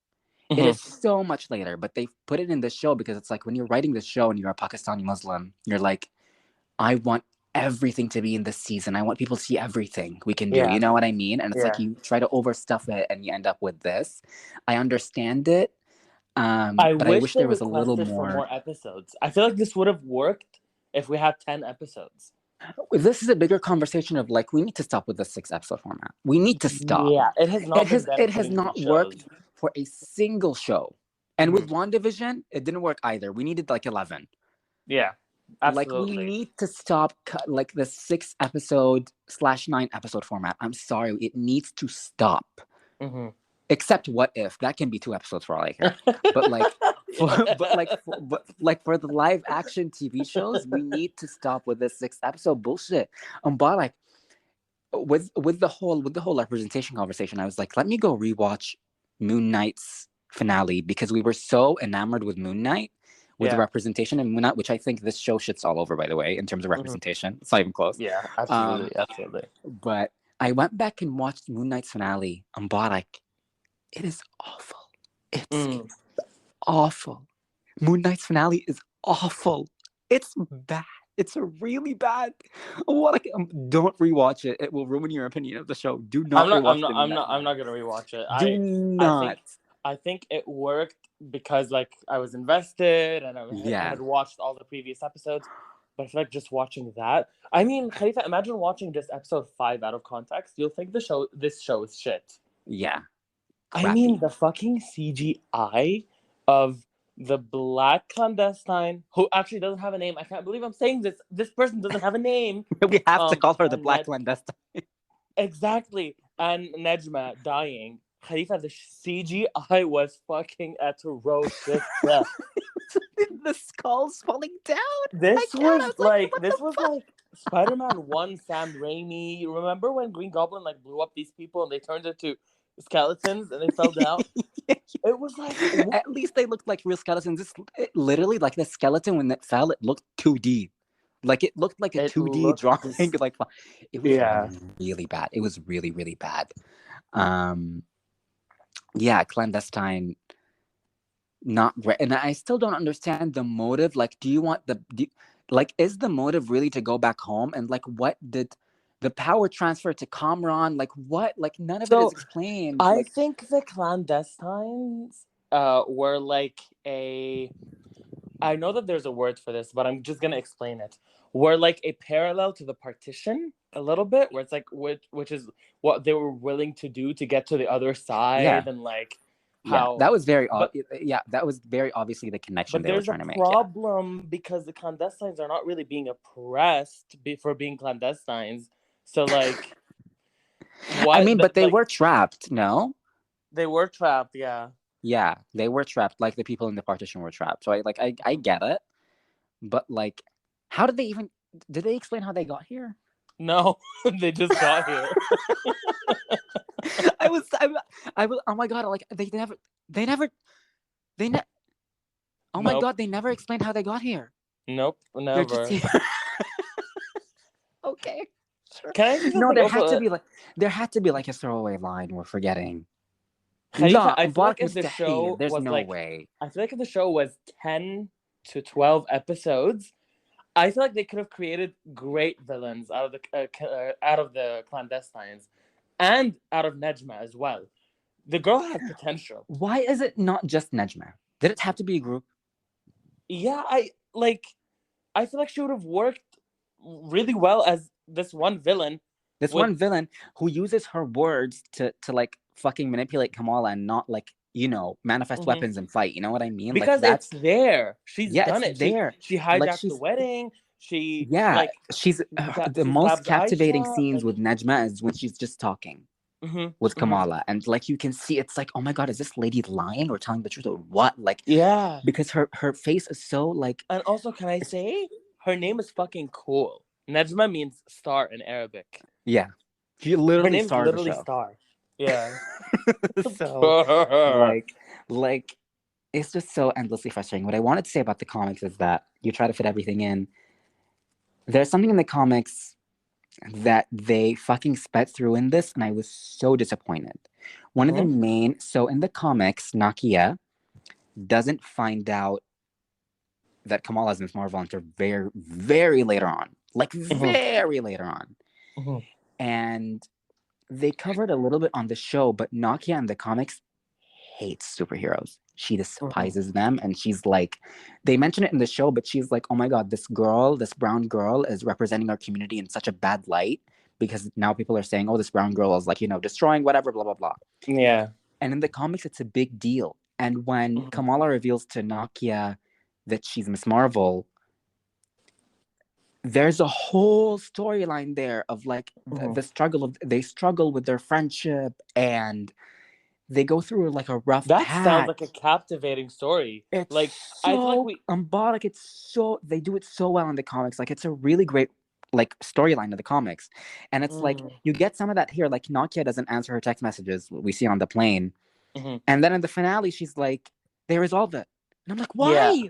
It is so much later, but they put it in the show because it's like when you're writing the show and you're a Pakistani Muslim, you're like, I want everything to be in this season. I want people to see everything we can do. You know what I mean? And it's like you try to overstuff it and you end up with this. I understand it. But I wish there was a little more episodes. I feel like this would have worked if we had 10 episodes. This is a bigger conversation of like, we need to stop with the 6-episode format. We need to stop. Yeah, it has not worked for a single show. And with WandaVision, it didn't work either. We needed like 11. Yeah, absolutely. Like, we need to stop like the 6-episode / 9-episode format. I'm sorry, it needs to stop. Except What If? That can be 2 episodes for all I care. But like, for the live action TV shows, we need to stop with this 6-episode bullshit. But like, with the whole representation conversation, I was like, let me go rewatch Moon Knight's finale because we were so enamored with Moon Knight with the representation in Moon Knight, which I think this show shits all over, by the way, in terms of representation. It's not even close. Yeah, absolutely. But I went back and watched Moon Knight's finale, and like, it is awful. It's awful. Moon Knight's finale is awful. It's bad. It's really bad. Don't rewatch it. It will ruin your opinion of the show. Do not. I'm not gonna rewatch it. Do not. I think it worked because like I was invested and I had watched all the previous episodes. But I feel like just watching that. I mean, Khalifa, imagine watching just episode 5 out of context. You'll think this show is shit. Yeah. Crappy. I mean, the fucking CGI of the black clandestine, who actually doesn't have a name. I can't believe I'm saying this. This person doesn't have a name. We have to call her the black clandestine. Exactly. And Nejma dying. Khalifa, the CGI was fucking atrocious. The skulls falling down. This was like Spider-Man 1 Sam Raimi. You remember when Green Goblin like blew up these people and they turned into skeletons and they fell down? It was like, what? At least they looked like real skeletons. Literally, like the skeleton when it fell, it looked 2D. Like it looked like a 2D drawing. Like it was really bad. It was really, really bad. Yeah, clandestine. not great. And I still don't understand the motive. Like, do you want like, is the motive really to go back home? And like, what did the power transfer to Kamran? Like, what? Like, none of it is explained. I like, think the clandestines were like a. I know that there's a word for this, but I'm just gonna explain it. Were like a parallel to the partition a little bit, where it's like which is what they were willing to do to get to the other side, and like how. That was very that was very obviously the connection But they were there's a trying to make. problem because the clandestines are not really being oppressed for being clandestines. So like, what? I mean, but they were trapped. No, they were trapped. Yeah. Yeah, they were trapped. Like the people in the partition were trapped. So I get it, but like, how did they even? Did they explain how they got here? No, they just got here. I was. Oh my god! Like they never. Oh my god! They never explained how they got here. Nope, never. They're just here. Okay. Sure. Can I just no, there had to be like a throwaway line we're forgetting. Khalifa, I feel like if the show there's was no like, way. I feel like if the show was 10 to 12 episodes, I feel like they could have created great villains out of the clandestines, and out of Nejma as well. The girl had potential. Why is it not just Nejma? Did it have to be a group? Yeah, I feel like she would have worked really well as this one villain. One villain who uses her words to like fucking manipulate Kamala and not like, manifest weapons and fight. You know what I mean? Because like, it's there. She's done it. There. She hijacked the wedding. She's the most captivating scenes with Nejma is when she's just talking with Kamala, and like you can see, it's like, oh my god, is this lady lying or telling the truth or what? Like, yeah, because her face is so like. And also, can I say her name is fucking cool. Nejma means star in Arabic. Yeah, she literally her name's literally star. Yeah. So like it's just so endlessly frustrating. What I wanted to say about the comics is that you try to fit everything in. There's something in the comics that they fucking sped through in this, and I was so disappointed. One of the main, so in the comics, Nakia doesn't find out that Kamala is Miss Marvel until very, very later on. Like, very later on. And they covered a little bit on the show, but Nakia in the comics hates superheroes. She despises them, and she's like, they mention it in the show, but she's like, oh my god, this brown girl is representing our community in such a bad light, because now people are saying, oh, this brown girl is like, destroying whatever, blah blah blah. Yeah. And in the comics, it's a big deal. And when Kamala reveals to Nakia that she's Miss Marvel, there's a whole storyline there of like the struggle they struggle with their friendship, and they go through like a rough patch. Sounds like a captivating story. It's like so, I feel like they do it so well in the comics. Like, it's a really great like storyline of the comics, and it's like you get some of that here. Like, Nakia doesn't answer her text messages we see on the plane, and then in the finale she's like, they resolve it, and I'm like, why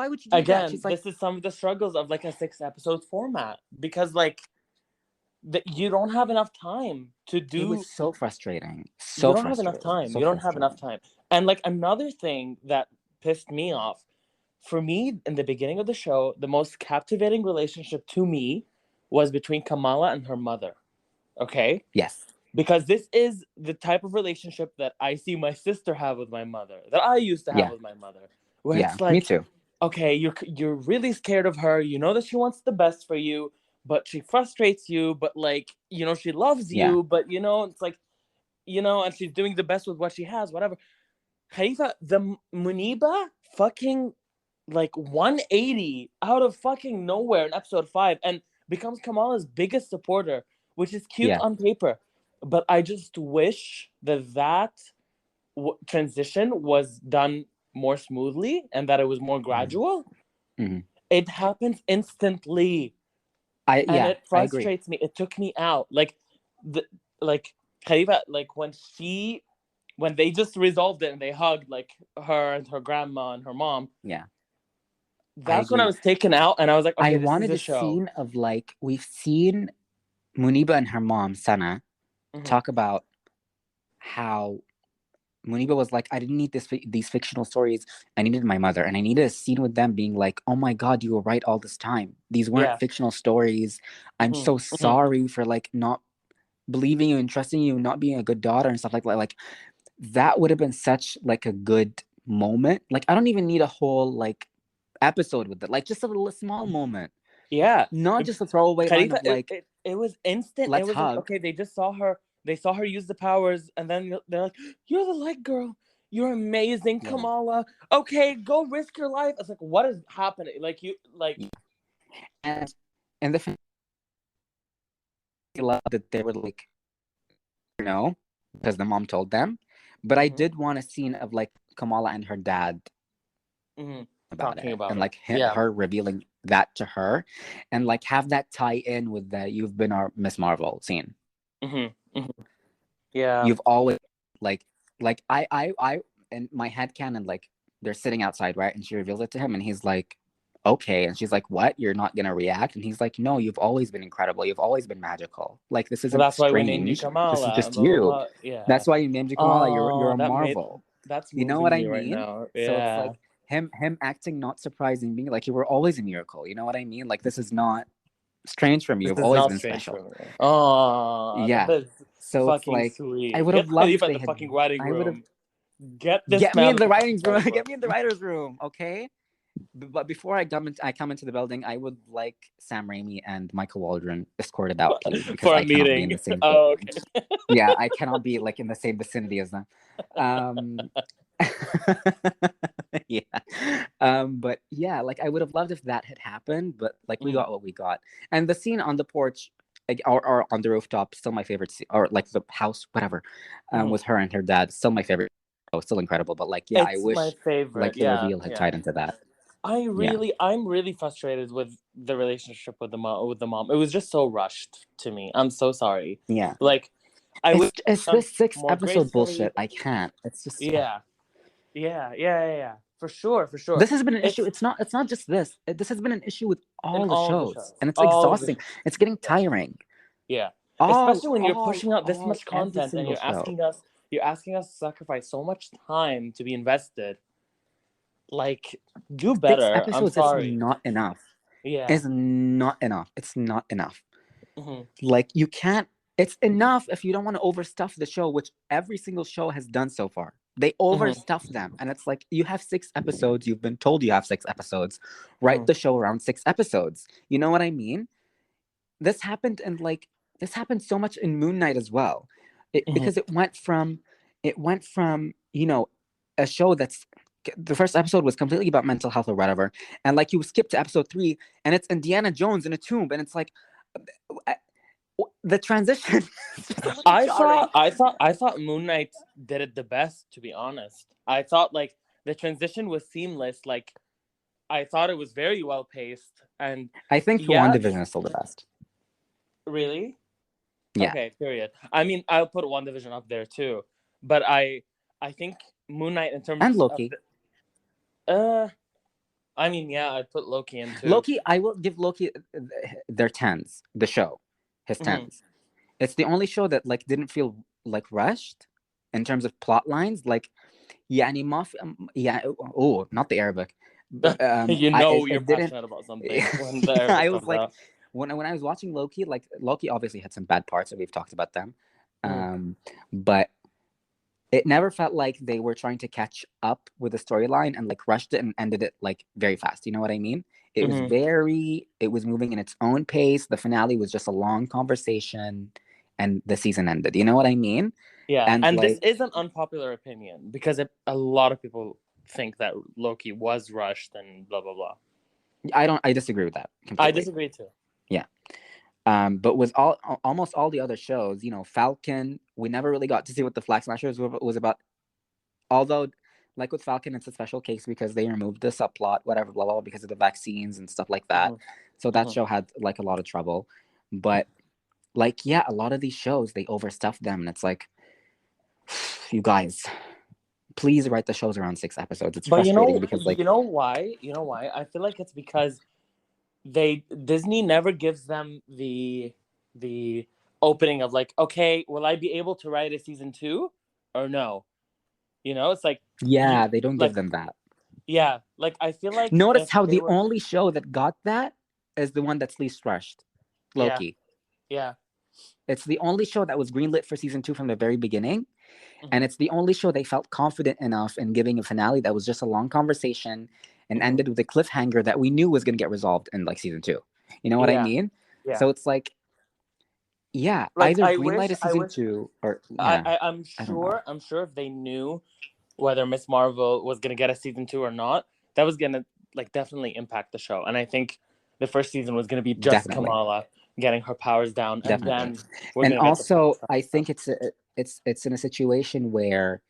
would you do that? She's like, this is some of the struggles of like a 6-episode format, because like you don't have enough time to do. It was so frustrating. You don't have enough time. You don't have enough time. And like another thing that pissed me off, for me in the beginning of the show, the most captivating relationship to me was between Kamala and her mother. Okay? Yes. Because this is the type of relationship that I see my sister have with my mother, that I used to have with my mother. Where it's like, me too. Okay, you're really scared of her. You know that she wants the best for you, but she frustrates you. But like, she loves you. But it's like, and she's doing the best with what she has. Whatever. Khalifa, the Muniba fucking like 180 out of fucking nowhere in episode 5, and becomes Kamala's biggest supporter, which is cute on paper. But I just wish that transition was done more smoothly, and that it was more gradual. It happens instantly, and it frustrates me. It took me out. Like Khalifa, like when they just resolved it and they hugged, like her and her grandma and her mom. Yeah. That's when I was taken out, and I was like, okay, I wanted a scene of like, we've seen Muniba and her mom, Sana, talk about how Muniba was like, I didn't need these fictional stories. I needed my mother, and I needed a scene with them being like, oh my god, you were right all this time. These weren't fictional stories. I'm so sorry for like not believing you and trusting you, not being a good daughter and stuff like that. Like that would have been such like a good moment. Like I don't even need a whole like episode with it. Like just a little small moment. Yeah. Not just a throwaway line of like it was instant. It was hug. like, okay, they just saw her. They saw her use the powers, and then they're like, "You're the light girl. You're amazing, Kamala. Okay, go risk your life." It's like, what is happening? Like you, like, and the love that they were like, no, because the mom told them. But I did want a scene of like Kamala and her dad talking about and like her revealing that to her, and like have that tie in with the "You've been our Miss Marvel" scene. Yeah, you've always like I in my headcanon, like they're sitting outside, right? And she reveals it to him, and he's like, okay. And she's like, what? You're not gonna react? And he's like, no, you've always been incredible. You've always been magical. Like this isn't that's strange. why we named you Kamala. This is just Blah, blah, you. blah. Yeah, that's why you named you Kamala. You're a Marvel. That's you know what I me right mean? now. Yeah. So it's like him acting not surprising, being like, you were always a miracle. You know what I mean? Like this is not strange from you. You've always been special. Oh, yeah. So it's like sweet. I would have loved if they had the fucking writing room. Get me in the writing room. Get me in the writer's room, okay? But before I come into the building, I would like Sam Raimi and Michael Waldron escorted out, please, because I cannot be in the same. Okay. Yeah, I cannot be like in the same vicinity as them. Yeah. But yeah, like I would have loved if that had happened, but like we got what we got. And the scene on the porch, like, or on the rooftop, still my favorite scene, or like the house, whatever, with her and her dad, still my favorite. Oh, still incredible. But like, yeah, it's I wish my favorite. like the reveal had tied into that. I'm really frustrated with the relationship with the mom. It was just so rushed to me. I'm so sorry. Yeah. Like, it's this 6-episode bullshit. I can't. It's just Yeah. For sure. This has been an issue. It's not just this. This has been an issue with all the shows. And it's exhausting. It's getting tiring. Yeah. Especially when you're pushing out this much content and you're asking us to sacrifice so much time to be invested. Like, do better. 6 episodes I'm sorry. is not enough. Yeah. It's not enough. It's not enough. Like, you can't. It's enough if you don't want to overstuff the show, which every single show has done so far. They overstuff them. And it's like, you have 6 episodes. You've been told you have 6 episodes. Write the show around 6 episodes. You know what I mean? This happened so much in Moon Knight as well. Because it went from, you know, a show that's, the first episode was completely about mental health or whatever. And like you skip to episode 3 and it's Indiana Jones in a tomb. And it's like, the transition. I thought Moon Knight did it the best, to be honest. I thought like the transition was seamless. Like I thought it was very well paced, and I think WandaVision is still the best. Really? Yeah. Okay, period. I mean, I'll put WandaVision up there too, but I think Moon Knight in terms and Loki. I mean, yeah, I'd put Loki in too. Loki, I will give Loki their 10s. The show, his 10s. It's the only show that like didn't feel like rushed in terms of plot lines. Like, not the Arabic. You're passionate about something. I was like, when I was watching Loki, like Loki obviously had some bad parts, and we've talked about them. But it never felt like they were trying to catch up with the storyline and like rushed it and ended it like very fast. You know what I mean? It was moving in its own pace. The finale was just a long conversation and the season ended. You know what I mean? Yeah. And like, this is an unpopular opinion because a lot of people think that Loki was rushed and blah, blah, blah. I disagree with that completely. I disagree too. Yeah. But with almost all the other shows, you know, Falcon, we never really got to see what the Flag Smashers was about. Although, like with Falcon, it's a special case because they removed the subplot, whatever, blah, blah, blah, because of the vaccines and stuff like that. So that show had like a lot of trouble. But like, yeah, a lot of these shows, they overstuff them. And it's like, you guys, please write the shows around 6 episodes. It's frustrating because like... You know why? I feel like it's because Disney never gives them the opening of like, okay, will I be able to write a season 2 or no? You know, it's like they don't give like them that. yeah, like I feel like Notice if how they the were only show that got that is the one that's least rushed, Loki. yeah. It's the only show that was greenlit for season 2 from the very beginning. Mhm. And it's the only show they felt confident enough in giving a finale that was just a long conversation and ended with a cliffhanger that we knew was going to get resolved in like season 2. You know what I mean? Yeah. So it's like, yeah, Like either greenlight a season 2 or I'm I don't know. sure if they knew whether Miss Marvel was gonna get a season 2 or not, that was gonna like definitely impact the show. And I think the first season was gonna be just Definitely. Kamala getting her powers down, and then we're And gonna also, get the I think it's in a situation where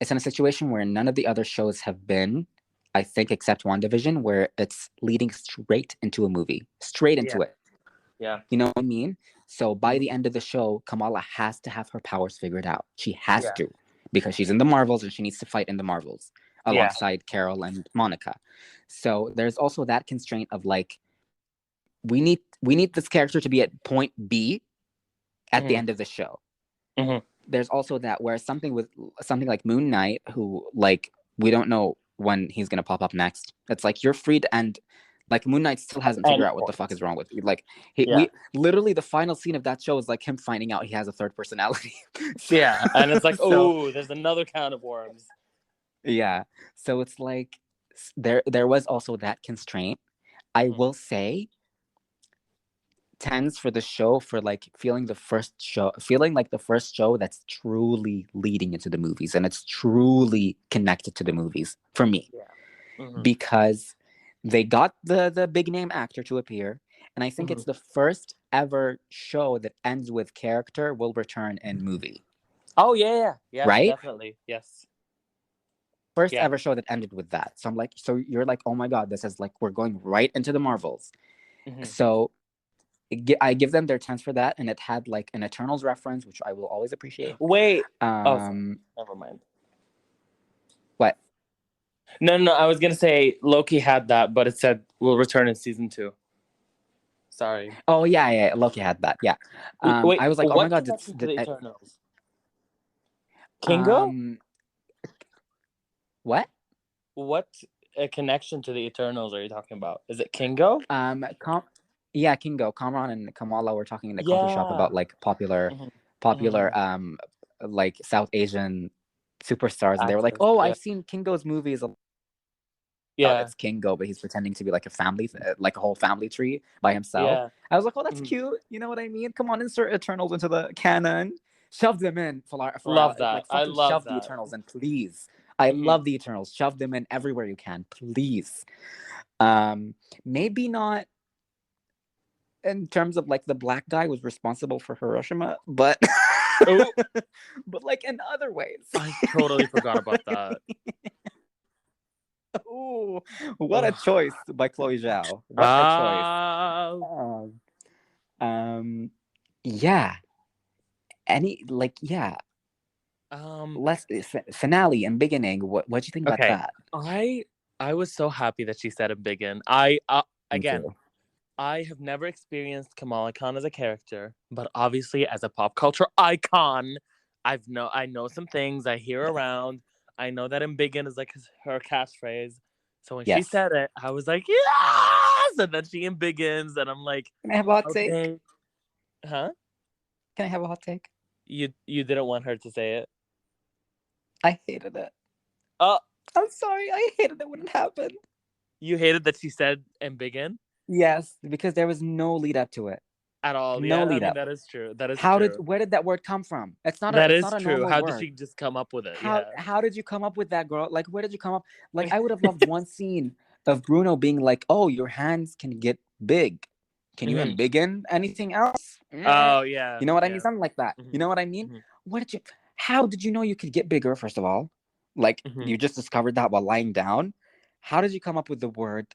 none of the other shows have been, I think, except WandaVision, where it's leading straight into a movie, straight into it. Yeah. You know what I mean? So by the end of the show, Kamala has to have her powers figured out. She has to, because she's in the Marvels and she needs to fight in the Marvels alongside Carol and Monica. So there's also that constraint of like, we need this character to be at point B at the end of the show. There's also that where something like Moon Knight, who like we don't know when he's gonna pop up next. It's like you're free to end. Like Moon Knight still hasn't figured out what the fuck is wrong with you. Like we literally the final scene of that show is like him finding out he has a third personality. And it's like, oh, there's another can of worms. Yeah, so it's like there was also that constraint. I will say, tens for the show for like feeling like the first show that's truly leading into the movies and it's truly connected to the movies for me. Because they got the big name actor to appear, and I think it's the first ever show that ends with character will return in movie. Oh yeah, right, definitely, yes. First ever show that ended with that. So I'm like, so you're like, oh my god, this is like we're going right into the Marvels. So I give them their 10s for that, and it had like an Eternals reference, which I will always appreciate. Wait, never mind. What? No, I was gonna say Loki had that, but it said will return in season 2. Sorry. Oh yeah, Loki had that. Yeah. Wait, I was like, oh my god, to the Eternals? Kingo? What? What a connection to the Eternals are you talking about? Is it Kingo? Yeah, Kingo, Kamran and Kamala were talking in the coffee shop about like popular like South Asian superstars, and they were like, "Oh, I've seen Kingo's movies." It's Kingo, but he's pretending to be like a whole family tree by himself. I was like, "Oh, that's cute." You know what I mean? Come on, insert Eternals into the canon. Shove them in for love that. Like, fucking shove the Eternals in, please. I love the Eternals. Shove them in everywhere you can, please. Maybe not in terms of like the black guy was responsible for Hiroshima, but but like in other ways. I totally forgot about that. Ooh, what a choice by Chloe Zhao. What a choice. Yeah. Less finale and beginning. What do you think about that? I was so happy that she said a biggin. Again, I have never experienced Kamala Khan as a character, but obviously as a pop culture icon, I know some things. I hear around. I know that "embiggen" is like her catchphrase. So when she said it, I was like, yes! And then she "embiggins," and I'm like, can I have a hot take? Huh? Can I have a hot take? You didn't want her to say it? I hated it. I'm sorry. I hated it when it happened. You hated that she said "embiggen"? Yes, because there was no lead up to it. At all. No lead up. That is true. That is where did that word come from? It's not that a, is not a true. normal How word. did she just come up with it? How did you come up with that, girl? Like, where did you come up? Like, I would have loved one scene of Bruno being like, "Oh, your hands can get big. Can you embiggen anything else?" Oh yeah. You know what I mean? Something like that. You know what I mean? How did you know you could get bigger? First of all, like you just discovered that while lying down. How did you come up with the word?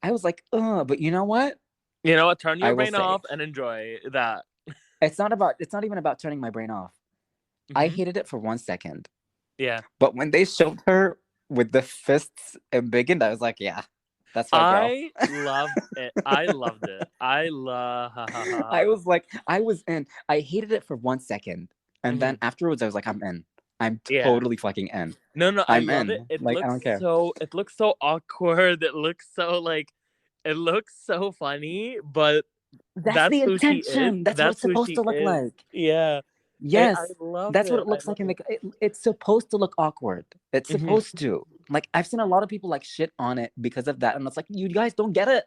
I was like, but you know what? Turn your brain off and enjoy that. It's not even about turning my brain off. I hated it for 1 second. Yeah. But when they showed her with the fists embiggened, I was like, yeah, that's my girl. I loved it. I loved it. I was like, I was in. I hated it for 1 second. And then afterwards, I was like, I'm in. I'm totally fucking in. No, I love in. it. It like, looks I don't care. it looks so awkward. It looks so funny, but that's the intention. That's what it's supposed to look like. Yeah. Yes, I love that's it. what it looks like in the. It's supposed to look awkward. It's supposed to. Like, I've seen a lot of people like shit on it because of that, and it's like, you guys don't get it.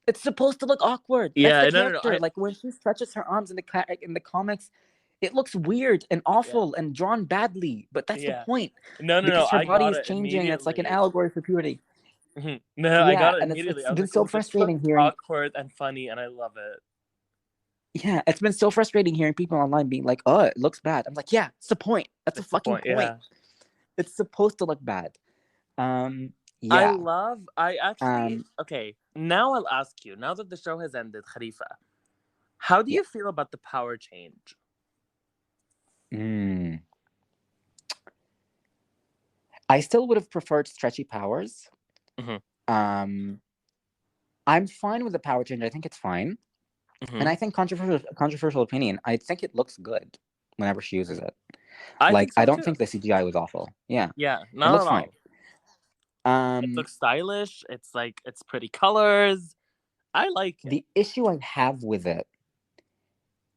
It's supposed to look awkward. That's the character. Like, when she stretches her arms in the comics, it looks weird and awful and drawn badly. But that's the point. Because her body is changing. It's like an allegory for puberty. No, I got it and immediately. It's been so frustrating hearing awkward and funny, and I love it. Yeah, it's been so frustrating hearing people online being like, "Oh, it looks bad." I'm like, "Yeah, it's the point. That's the fucking point. Yeah. It's supposed to look bad." Yeah. I actually okay. Now I'll ask you. Now that the show has ended, Khalifa, how do you feel about the power change? I still would have preferred stretchy powers. I'm fine with the power change. I think it's fine. And I think controversial opinion. I think it looks good whenever she uses it. I don't think the CGI was awful. Yeah. Yeah, not it looks fine. It looks stylish. It's pretty colors. I like it. The issue I have with it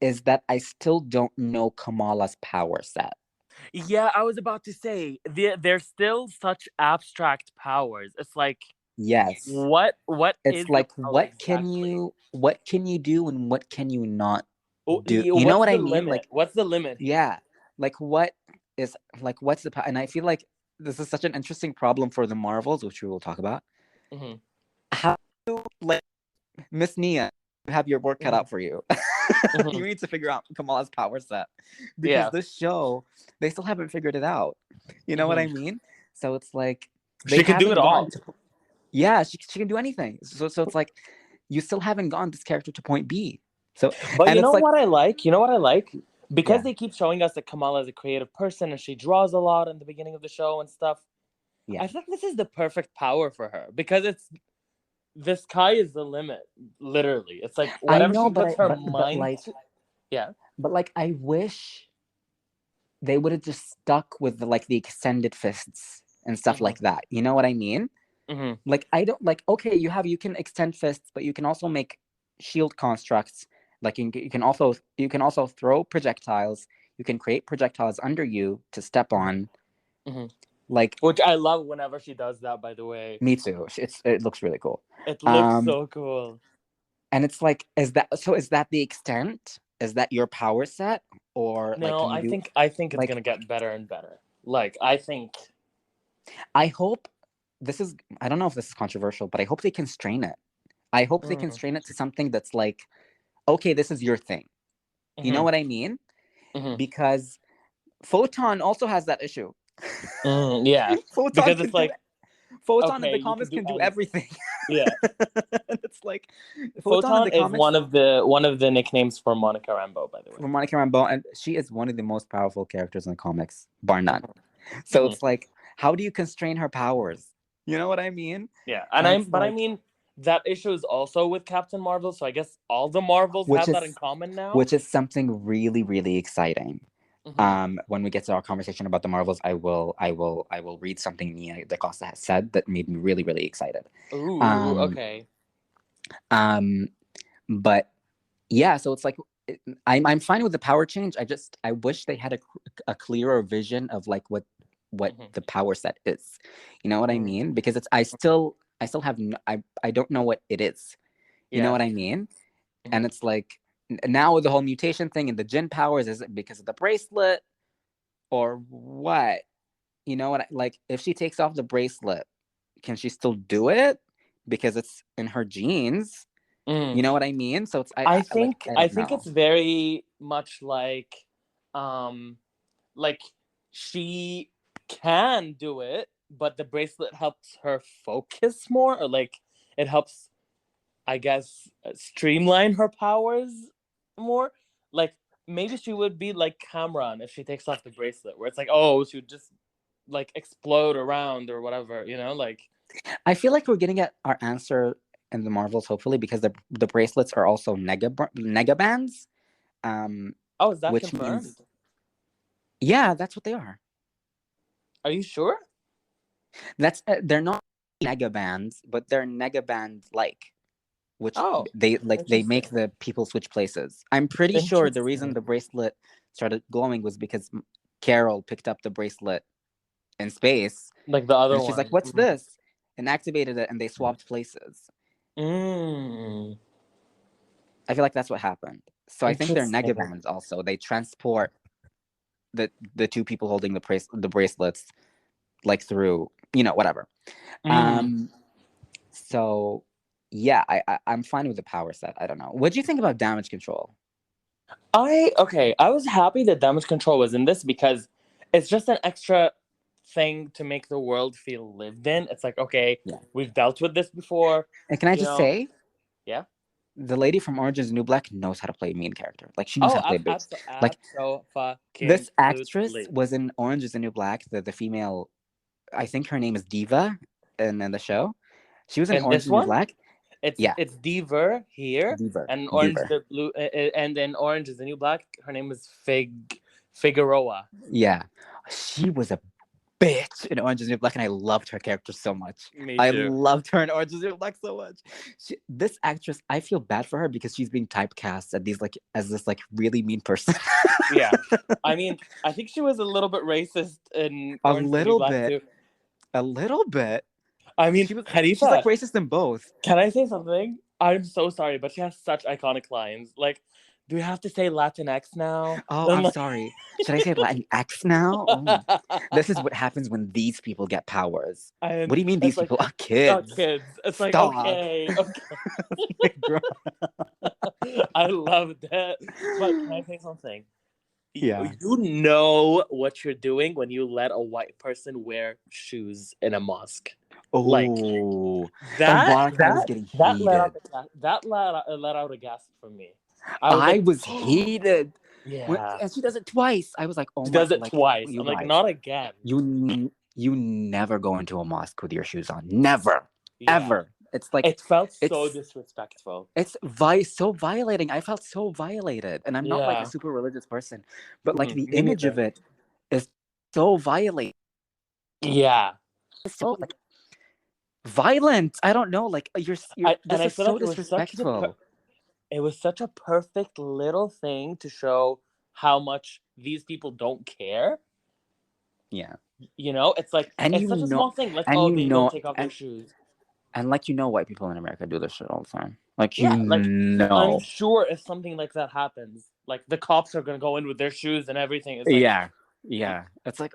is that I still don't know Kamala's power set. Yeah, I was about to say they're still such abstract powers. It's like, yes, what it's like, what exactly? What can you do and what can you not do? You know what I mean? Limit? Like, what's the limit? Yeah, like, what's the power? And I feel like this is such an interesting problem for the Marvels, which we will talk about. How do, like, Miss Nia, have your work cut out for you? You need to figure out Kamala's power set, because this show, they still haven't figured it out. You know what I mean? So it's like, she can do it all. Yeah, she can do anything. So it's like, you still haven't gotten this character to point B. So, but you know what I like? You know what I like? Because they keep showing us that Kamala is a creative person and she draws a lot in the beginning of the show and stuff. Yeah. I think this is the perfect power for her, because the sky is the limit, literally. It's like whatever she puts her mind to. Yeah. But like, I wish they would have just stuck with the extended fists and stuff like that. You know what I mean? Like, I don't okay, you can extend fists, but you can also make shield constructs. Like, you can also throw projectiles. You can create projectiles under you to step on. Like, which I love whenever she does that, by the way. Me too. It looks really cool. It looks so cool. And it's like, is that the extent? Is that your power set? Or no? I think it's gonna get better and better. I hope this is. I don't know if this is controversial, but I hope they constrain it. I hope they constrain it to something that's like, okay, this is your thing. You know what I mean? Because Photon also has that issue. Yeah, Photon, because it's like, Photon in the comics can do everything. Yeah. It's like, Photon is one of the nicknames for Monica Rambeau, by the way. For Monica Rambeau, and she is one of the most powerful characters in the comics, bar none. So it's like, how do you constrain her powers? You know what I mean? Yeah, I mean, that issue is also with Captain Marvel, so I guess all the Marvels have that in common now. Which is something really, really exciting. When we get to our conversation about the Marvels, I will read something Nia DaCosta has said that made me really, really excited. Ooh, okay. But yeah, so it's like, I'm fine with the power change. I wish they had a clearer vision of like what the power set is. You know what I mean? Because I still have I don't know what it is. You know what I mean? And it's like, now with the whole mutation thing and the Jinn powers, is it because of the bracelet or what? You know what? Like, if she takes off the bracelet, can she still do it because it's in her genes? You know what I mean? So it's I think it's very much like she can do it, but the bracelet helps her focus more, or like it helps, I guess, streamline her powers more. Like, maybe she would be like Cameron if she takes off the bracelet, where it's like, oh, she would just like explode around or whatever, you know? Like, I feel like we're getting at our answer in the Marvels, hopefully, because the bracelets are also negabands. Is that confirmed? Yeah, that's what they are. Are you sure? That's they're not nega bands, but they're nega bands like, which they make the people switch places. I'm pretty sure the reason the bracelet started glowing was because Carol picked up the bracelet in space, like the other and she's one. like, "What's this?" and activated it, and they swapped places. Mm. I feel like that's what happened. So I think they're nega bands also. They transport the two people holding the bracelets like through, whatever. So yeah, I'm fine with the power set. I don't know. What do you think about damage control? I was happy that damage control was in this because it's just an extra thing to make the world feel lived in. It's like, okay, we've dealt with this before. And can I just say, yeah, the lady from Orange Is the New Black knows how to play a mean character. Like, she knows how to play a bitch. Like, this actress was in Orange Is the New Black. The female, I think her name is Diva, in the show. She was in Orange Is the New Black. It's Diva here, and Orange the Blue, and then Orange Is the New Black. Her name is Figueroa. Yeah, she was a bitch in Orange Is the New Black, and I loved her character so much. Me too. I loved her in Orange Is the New Black so much. This actress, I feel bad for her because she's being typecast as this really mean person. Yeah, I mean, I think she was a little bit racist in Orange Is the New Black too. A little bit. I mean, Khalifa, she's like racist in both. Can I say something? I'm so sorry, but she has such iconic lines. Like, do we have to say Latinx now? Oh, I'm sorry. Should I say Latinx now? Oh. This is what happens when these people get powers. What do you mean these people are kids? Kids. It's like, okay. I love that. But can I say something? Yeah. You know what you're doing when you let a white person wear shoes in a mosque. Oh, like that was getting heated. That let out a gasp from me. I was heated. Yeah, and she does it twice. I was like, oh my god. She does it twice. I'm like, not again. You never go into a mosque with your shoes on. Never. Ever. It's like, it felt so disrespectful. It's so violating. I felt so violated. And I'm not like a super religious person, but like the image of it is so violating. Yeah. It's so like violent. I don't know. Like this is so disrespectful. It was such a perfect little thing to show how much these people don't care. Yeah. It's like, it's such a small thing. Like, they don't take off their shoes. And white people in America do this shit all the time. Like, I'm sure if something like that happens, like the cops are gonna go in with their shoes and everything. It's like, yeah. It's like,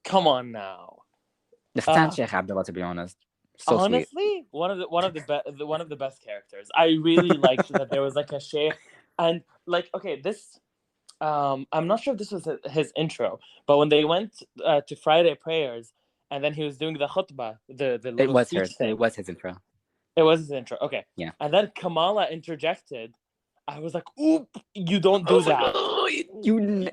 come on now. The Sheikh Abdullah, to be honest. So honestly, sweet. one of the best characters. I really liked that there was like a sheikh, and like, okay, this I'm not sure if this was his intro, but when they went to Friday prayers, and then he was doing the khutbah, the little speech thing. It was his intro. It was his intro. Okay. Yeah. And then Kamala interjected. I was like, "Oop! You don't do that. You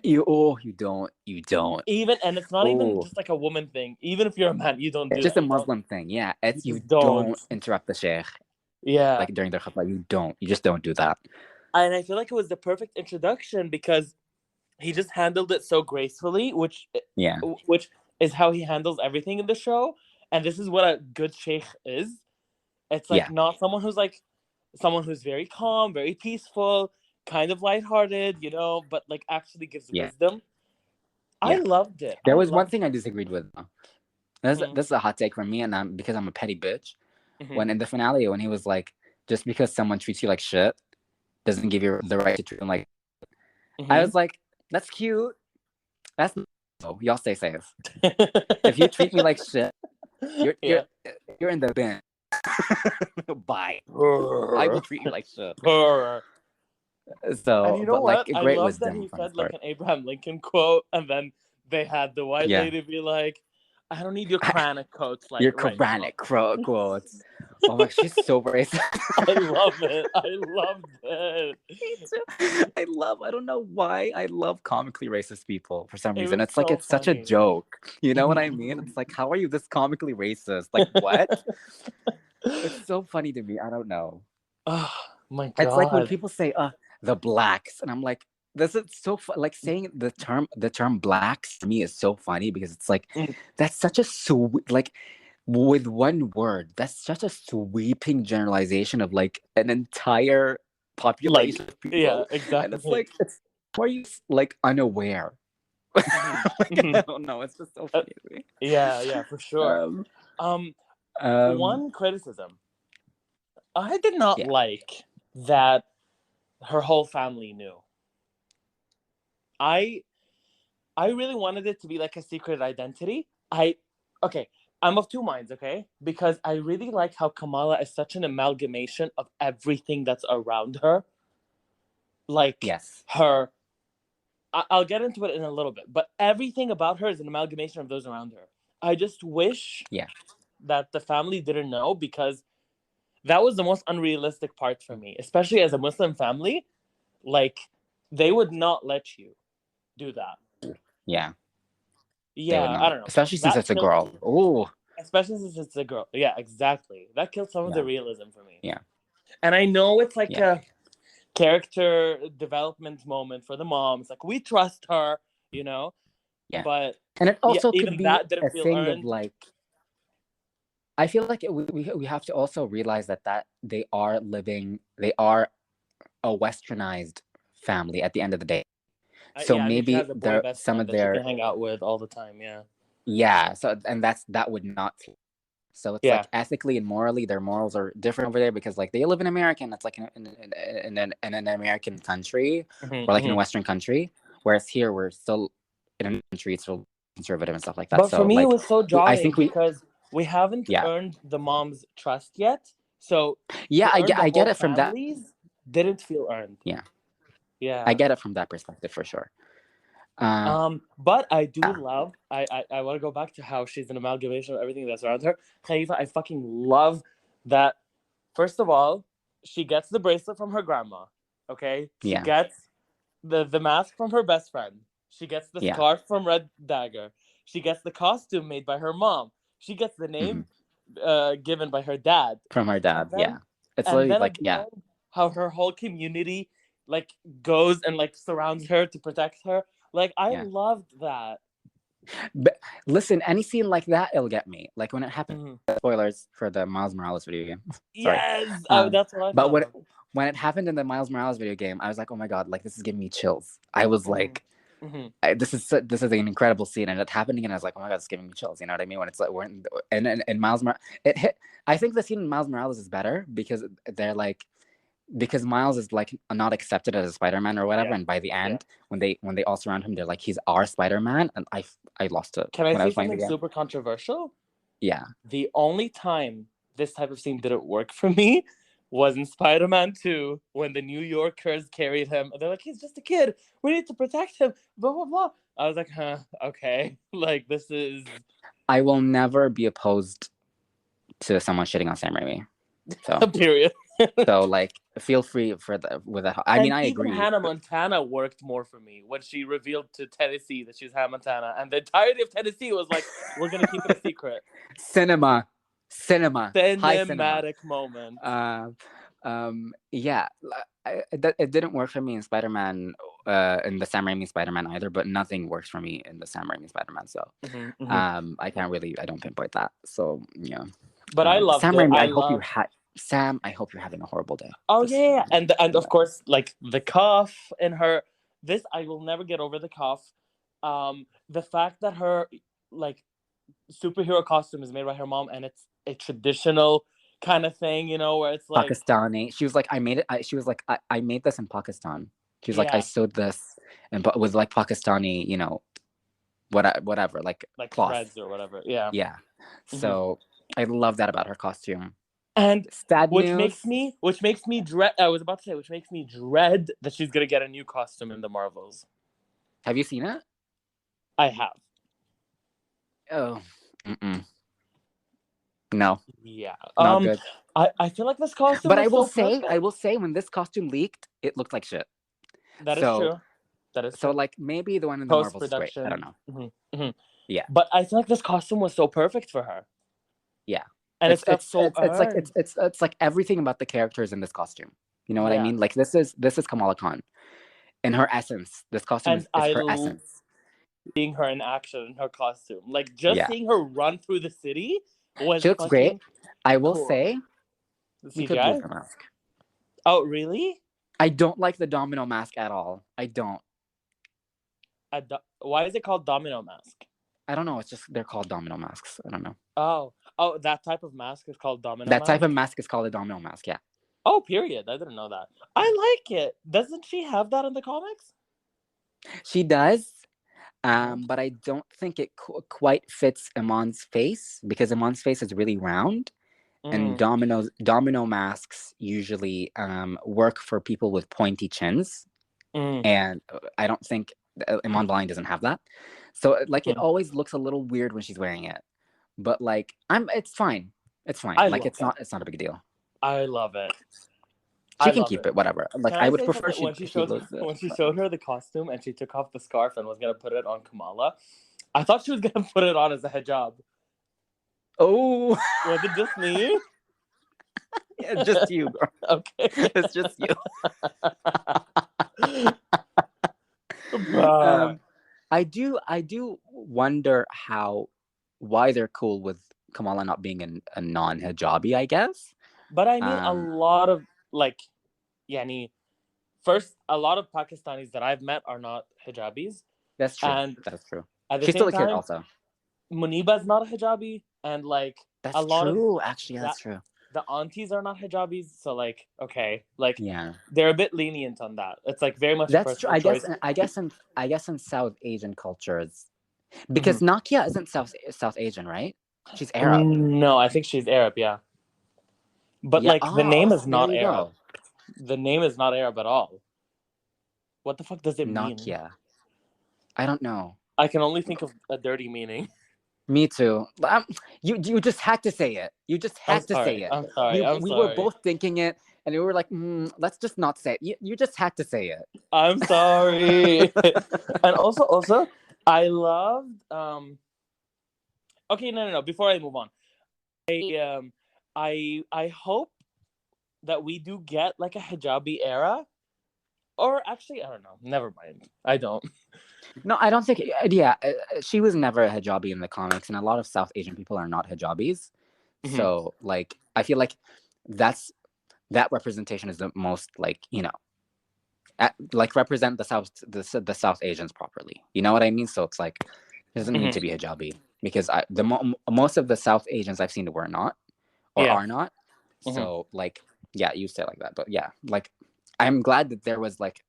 don't. Even, and it's not even just like a woman thing. Even if you're a man, you don't do. It's just a Muslim thing. Yeah. It's you don't interrupt the sheikh. Yeah. Like during their khutbah, you don't. You just don't do that. And I feel like it was the perfect introduction because he just handled it so gracefully, which is how he handles everything in the show. And this is what a good sheikh is. It's like not someone who's like, someone who's very calm, very peaceful, kind of lighthearted, but like actually gives wisdom. I loved it. There was one thing I disagreed with. This is a hot take from me, and because I'm a petty bitch. Mm-hmm. When in the finale, when he was like, just because someone treats you like shit doesn't give you the right to treat them like. Mm-hmm. I was like, that's cute. That's y'all stay safe. If you treat me like shit, you're in the bin. Bye. I will treat you like shit. So, and you know what? Like, I love that he said like an Abraham Lincoln quote, and then they had the white lady be like, "I don't need your Quranic quotes." Like your Quranic quotes. Oh my, she's so racist. I love it. Me too. I don't know why I love comically racist people for some reason. It's like, it's such a joke. You know what I mean? It's like, how are you this comically racist? Like, what? It's so funny to me. I don't know. Oh my God. It's like when people say, the blacks. And I'm like, this is so like saying the term blacks for me is so funny because it's like that's such a like with one word that's such a sweeping generalization of like an entire population of people. Yeah, exactly. And it's like are you like unaware? Like, I don't know. It's just so funny to me. Yeah, for sure. One criticism. I did not like that her whole family knew. I really wanted it to be like a secret identity. I'm of two minds, okay? Because I really like how Kamala is such an amalgamation of everything that's around her. Like, her... I'll get into it in a little bit, but everything about her is an amalgamation of those around her. I just wish that the family didn't know, because that was the most unrealistic part for me, especially as a Muslim family. Like, they would not let you do that. Yeah, I don't know. Especially since it's a girl. Oh, especially since it's a girl. Yeah, exactly. That killed some of the realism for me. Yeah, and I know it's like a character development moment for the mom. It's like, we trust her, you know. Yeah, but and it also could even be that didn't a feel thing earned. of like. I feel like we have to also realize that they are a westernized family at the end of the day. So maybe some of their you can hang out with all the time. So and that would not. So it's like ethically and morally, their morals are different over there because like they live in America, and it's like in an American country or like in a Western country, whereas here we're still in a country, it's still conservative and stuff like that. But so for me, like, it was so jarring because we haven't earned the mom's trust yet. So I get it from that. Didn't feel earned. I get it from that perspective for sure. But I do love. I want to go back to how she's an amalgamation of everything that's around her. Khalifa, I fucking love that. First of all, she gets the bracelet from her grandma. Okay, she gets the mask from her best friend. She gets the scarf from Red Dagger. She gets the costume made by her mom. She gets the name given by her dad. From her dad, It's literally like how her whole community like goes and like surrounds her to protect her. Like, I loved that. But listen, any scene like that, it'll get me. Like when it happened. Spoilers for the Miles Morales video game. Yes, that's what I thought. But when it happened in the Miles Morales video game, I was like, oh my god, like this is giving me chills. I was like, this is an incredible scene, and it happened again. I was like, oh my god, it's giving me chills. You know what I mean? When it's like and Miles Morales, it hit. I think the scene in Miles Morales is better because they're like. Because Miles is like not accepted as a Spider-Man or whatever, and by the end, when they all surround him, they're like, he's our Spider-Man, and I lost it. Can I say something super controversial? Yeah. The only time this type of scene didn't work for me was in Spider-Man 2 when the New Yorkers carried him. They're like, he's just a kid. We need to protect him. Blah blah blah. I was like, okay. Like, this is. I will never be opposed to someone shitting on Sam Raimi. So period. So like, feel free with that. I mean, I agree. Hannah Montana worked more for me when she revealed to Tennessee that she's Hannah Montana, and the entirety of Tennessee was like, "We're gonna keep it a secret." Cinematic moment. It didn't work for me in Spider-Man, in the Sam Raimi Spider-Man either. But nothing works for me in the Sam Raimi Spider-Man. So, I don't pinpoint that. So yeah. But I love Sam Raimi. Sam, I hope you're having a horrible day. Oh yeah, and of course, like the cough in her. This I will never get over the cough. The fact that her like superhero costume is made by her mom, and it's a traditional kind of thing, you know, where it's like Pakistani. She was like, I made it. She was like, I made this in Pakistan. She was like, I sewed this, and with like Pakistani, you know, whatever, like cloth threads or whatever. Yeah. So I love that about her costume. And which makes me dread. I was about to say, which makes me dread that she's gonna get a new costume in the Marvels. Have you seen it? I have. Oh, no. Yeah. Not good. I feel like this costume. But I will say, when this costume leaked, it looked like shit. That is true. So like maybe the one in the Marvels is great. I don't know. Yeah. But I feel like this costume was so perfect for her. Yeah. And it's like everything about the characters in this costume. You know what I mean? Like this is Kamala Khan. in her essence. This costume And is I her love essence. seeing her in action in her costume. Like, just seeing her run through the city was She looks great. fucking I will cool. say, The we could leave CGI? her mask. Oh, really? I don't like the domino mask at all. I don't. Why is it called domino mask? I don't know. It's just they're called domino masks. I don't know. Oh, that type of mask is called domino That mask? type of mask is called a domino mask, yeah. Oh, period. I didn't know that. I like it. Doesn't she have that in the comics? She does, but I don't think it quite fits Iman's face, because Iman's face is really round, and domino masks usually work for people with pointy chins, and I don't think Iman Vellani doesn't have that. So like it always looks a little weird when she's wearing it, but like it's fine. It's fine. Like it's not a big deal. I love it. She can keep it, whatever. Like I would prefer when she showed her the costume and she took off the scarf and was gonna put it on Kamala, I thought she was gonna put it on as a hijab. Oh, was it just me? Yeah, just you, girl. Okay, it's just you. I do wonder why they're cool with Kamala not being a non-hijabi, I guess. But I mean, a lot of like, first, a lot of Pakistanis that I've met are not hijabis. That's true. And that's true. At the She's same still a time, kid, also. Muniba's not a hijabi, and like that's a lot true. Of actually, that's true. The aunties are not hijabis, so like okay, like yeah, they're a bit lenient on that. It's like very much that's true. I choice. guess in South Asian cultures, because Nakia isn't South Asian, right? She's Arab. No, I think she's Arab. Yeah, but like the name is not Arab. The name is not Arab at all. What the fuck does it mean? Nakia. I don't know. I can only think of a dirty meaning. Me too. You just had to say it. You just had to say it. I'm sorry. We were both thinking it, and we were like, let's just not say it. You just had to say it. I'm sorry. And also, I loved. Okay, no. Before I move on, I hope that we do get like a hijabi era, or actually, I don't know. Never mind. I don't. No, I don't think. Yeah, she was never a hijabi in the comics, and a lot of South Asian people are not hijabis. So, like, I feel like that representation is the most, like, like represent the South Asians properly. You know what I mean? So it's like it doesn't need to be hijabi, because most of the South Asians I've seen were not or are not. So like, yeah, you say it like that, but yeah, like I'm glad that there was like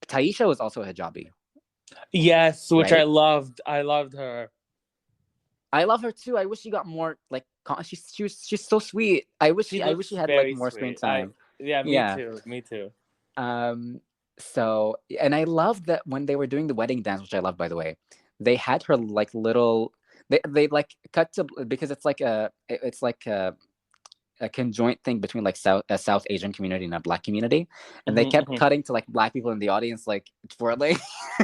Taisha was also a hijabi. Yes, which right? I loved. I loved her. I love her too. I wish she got more like she's so sweet. I wish she had like more screen time. Me too. So, and I love that when they were doing the wedding dance, which I love, by the way, they had her like little they like cut to, because it's like a conjoint thing between like a South Asian community and a Black community, and they kept cutting to like Black people in the audience like twirling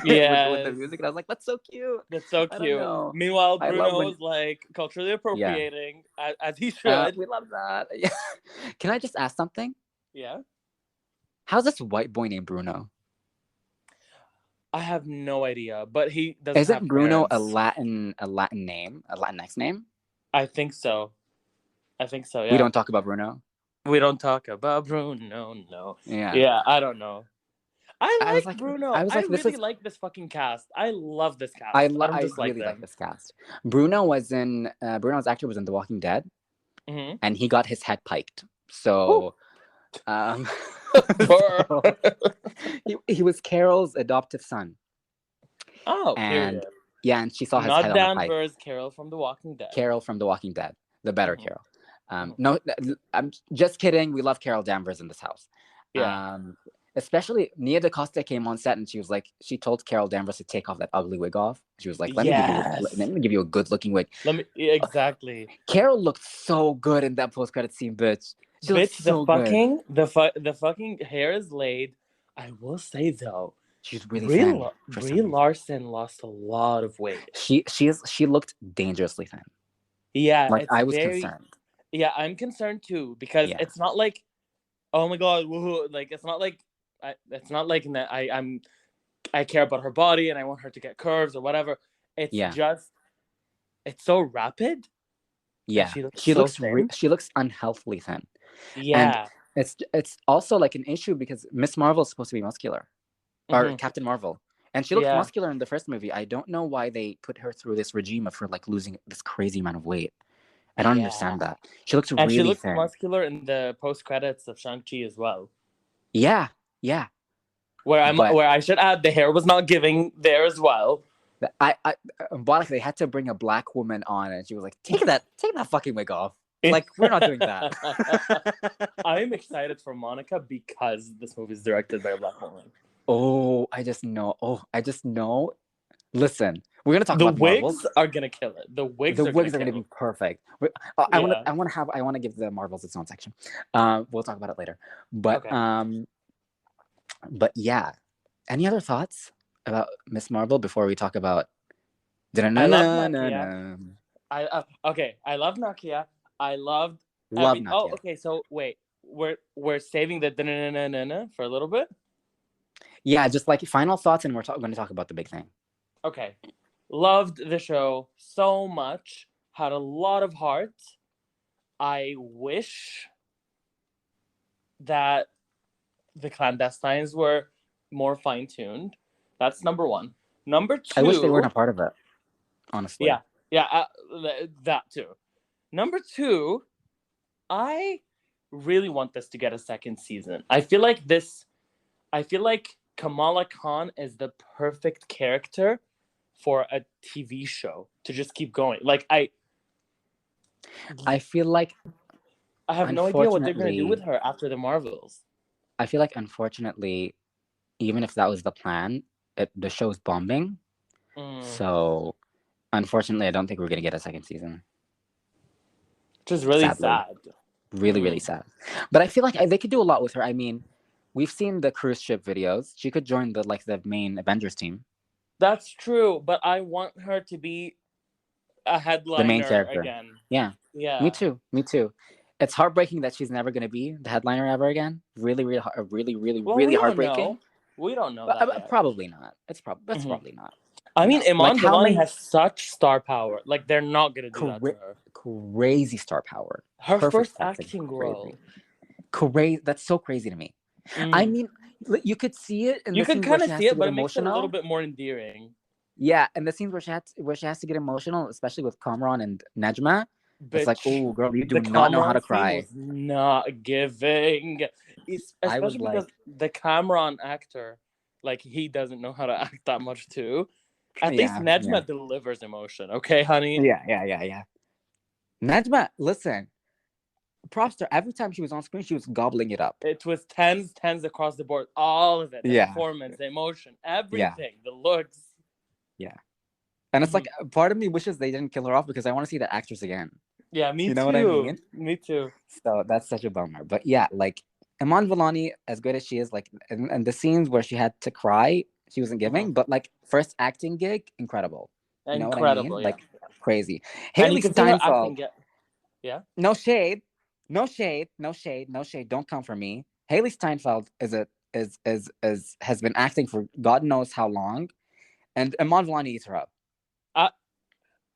with the music, and I was like, that's so cute. That's so cute. Meanwhile, Bruno was like culturally appropriating, as he should. We love that. Yeah. Can I just ask something? Yeah. How's this white boy named Bruno? I have no idea, but he doesn't. Isn't Bruno a Latin name, a Latinx name? I think so. Yeah. We don't talk about Bruno. No. Yeah. I don't know. I like Bruno. I really like this fucking cast. I love this cast. I really like this cast. Bruno's actor was in The Walking Dead, and he got his head piked. So, he was Carol's adoptive son. Oh, and yeah, and she saw his head on the pike. Danvers, Carol from The Walking Dead. Carol from The Walking Dead, the better Carol. No, I'm just kidding. We love Carol Danvers in this house. Yeah. Especially Nia DaCosta came on set, and she told Carol Danvers to take off that ugly wig off. She was like, let me give you a good looking wig. Exactly. Carol looked so good in that post credit scene, bitch. The fucking hair is laid. I will say though, she's really thin. Brie Larson lost a lot of weight. She looked dangerously thin. Yeah, like I was concerned. Yeah, I'm concerned too, because it's not like, oh my god, woohoo! Like it's not like I'm I care about her body and I want her to get curves or whatever. It's just, it's so rapid. Yeah, she looks unhealthily thin. Yeah, and it's also like an issue because Miss Marvel is supposed to be muscular, or Captain Marvel, and she looks muscular in the first movie. I don't know why they put her through this regime of her like losing this crazy amount of weight. I don't understand that. She looks really thin. And she looks muscular in the post credits of Shang-Chi as well. Yeah. Where I should add, the hair was not giving there as well. Mubarak, they had to bring a black woman on, and she was like, "Take that fucking wig off." Like, we're not doing that. I'm excited for Monica because this movie is directed by a black woman. I just know. Listen, we're gonna talk about the wigs are gonna kill it. The wigs are gonna be perfect. I want to give the Marvels its own section. We'll talk about it later. But but yeah. Any other thoughts about Miss Marvel before we talk about? I love Nakia. I love Nakia. I love Nakia. Oh, okay. So wait, we're saving the for a little bit. Yeah, just like final thoughts, and we're going to talk about the big thing. Okay, loved the show so much. Had a lot of heart. I wish that the clandestines were more fine-tuned. That's number one. Number two, I wish they weren't a part of it, honestly. Yeah, that too. Number two, I really want this to get a second season. I feel like Kamala Khan is the perfect character for a TV show to just keep going. Like, I feel like I have no idea what they're going to do with her after the Marvels. I feel like, unfortunately, even if that was the plan, the show's bombing. So, unfortunately, I don't think we're going to get a second season. Which is really sad. Really, really sad. But I feel like they could do a lot with her. I mean, we've seen the cruise ship videos. She could join the main Avengers team. That's true, but I want her to be a headliner, the main character again. Yeah. Me too. It's heartbreaking that she's never going to be the headliner ever again. Really heartbreaking. We don't know that probably not. That's probably not. I mean, Iman Vellani has such star power. Like, they're not going to do that to her. Crazy star power. Her first acting role. Crazy. That's so crazy to me. I mean, you could see it. You could kind of see it, but it makes it a little bit more endearing. Yeah, and the scenes where she has to get emotional, especially with Kamran and Najma. It's like, oh, girl, you do not know how to cry. Was not giving. Especially because the Kamran actor, like, he doesn't know how to act that much too. At least Najma delivers emotion, okay, honey? Yeah. Najma, listen, props to her. Every time she was on screen, she was gobbling it up. It was tens across the board. All of it. The performance, the emotion, everything, the looks. Yeah. And it's like, part of me wishes they didn't kill her off because I want to see that actress again. Yeah, me too. You know what I mean? Me too. So that's such a bummer. But yeah, like, Iman Vellani, as good as she is, like, and the scenes where she had to cry, she wasn't giving, but like, first acting gig, incredible. You know what I mean? Yeah. Like, crazy. Haley Steinfeld. Yeah. No shade. Don't come for me. Haley Steinfeld has been acting for God knows how long, and Iman Vellani eats her up.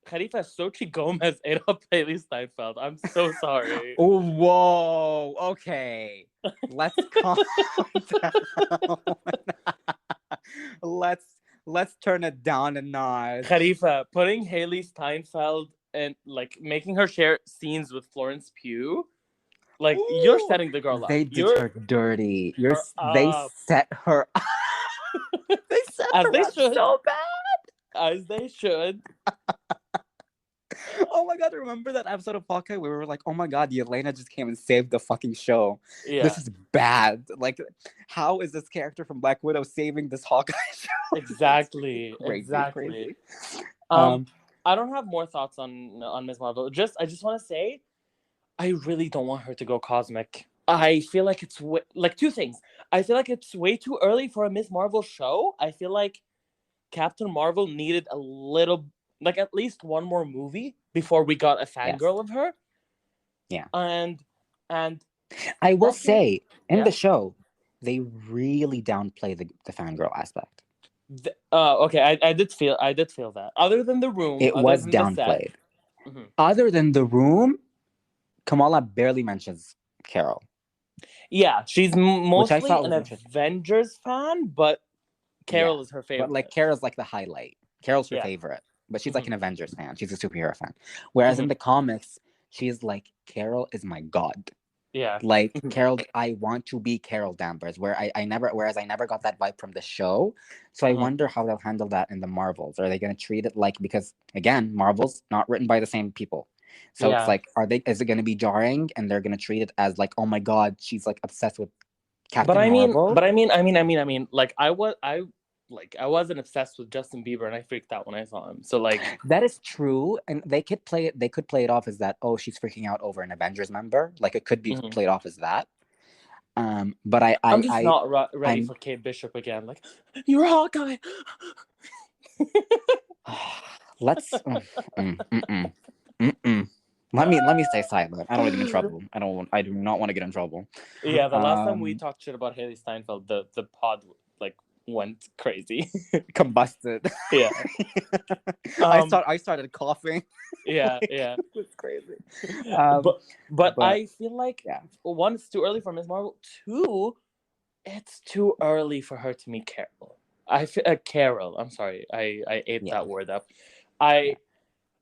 Khalifa, Xochitl Gomez ate up Haley Steinfeld. I'm so sorry. Oh, whoa. Okay. Let's calm down. Let's turn it down a notch. Khalifa, putting Haley Steinfeld and, like, making her share scenes with Florence Pugh, like, you're setting the girl up. They did her dirty. They set her up. They set her up so bad. As they should. Oh my God, remember that episode of Hawkeye where we were like, oh my God, Yelena just came and saved the fucking show. Yeah. This is bad. Like, how is this character from Black Widow saving this Hawkeye show? Exactly. Crazy. I don't have more thoughts on Ms. Marvel. I just want to say, I really don't want her to go cosmic. I feel like it's two things. I feel like it's way too early for a Ms. Marvel show. I feel like Captain Marvel needed a little, like, at least one more movie before we got a fangirl of her. Yeah. And I will say, in the show, they really downplay the fangirl aspect. Okay, I did feel that. Other than the room, It other was than the set. downplayed. Other than the room, Kamala barely mentions Carol. Yeah, she's mostly an Avengers fan, but Carol is her favorite. But like Carol's like the highlight. Carol's her favorite, but she's like an Avengers fan. She's a superhero fan. Whereas in the comics, she's like, Carol is my god. Yeah. Like Carol, I want to be Carol Danvers. Whereas I never got that vibe from the show. So I wonder how they'll handle that in the Marvels. Are they going to treat it like, because again, Marvel's not written by the same people. So it's like, is it going to be jarring, and they're going to treat it as like, oh my god, she's like obsessed with Captain Marvel? But I mean, like I wasn't obsessed with Justin Bieber, and I freaked out when I saw him. So like that is true, and they could play it off as that. Oh, she's freaking out over an Avengers member. Like it could be played off as that. But I'm just not ready for Kate Bishop again. Like, you're Hawkeye. Let's. Let me stay silent. I don't want to get in trouble. I do not want to get in trouble. Yeah, the last time we talked shit about Haley Steinfeld, the pod like went crazy, combusted. Yeah. I started coughing. Yeah. It's crazy. But I feel like one, it's too early for Ms. Marvel. Two, it's too early for her to meet Carol. Carol. I'm sorry, I ate that word up.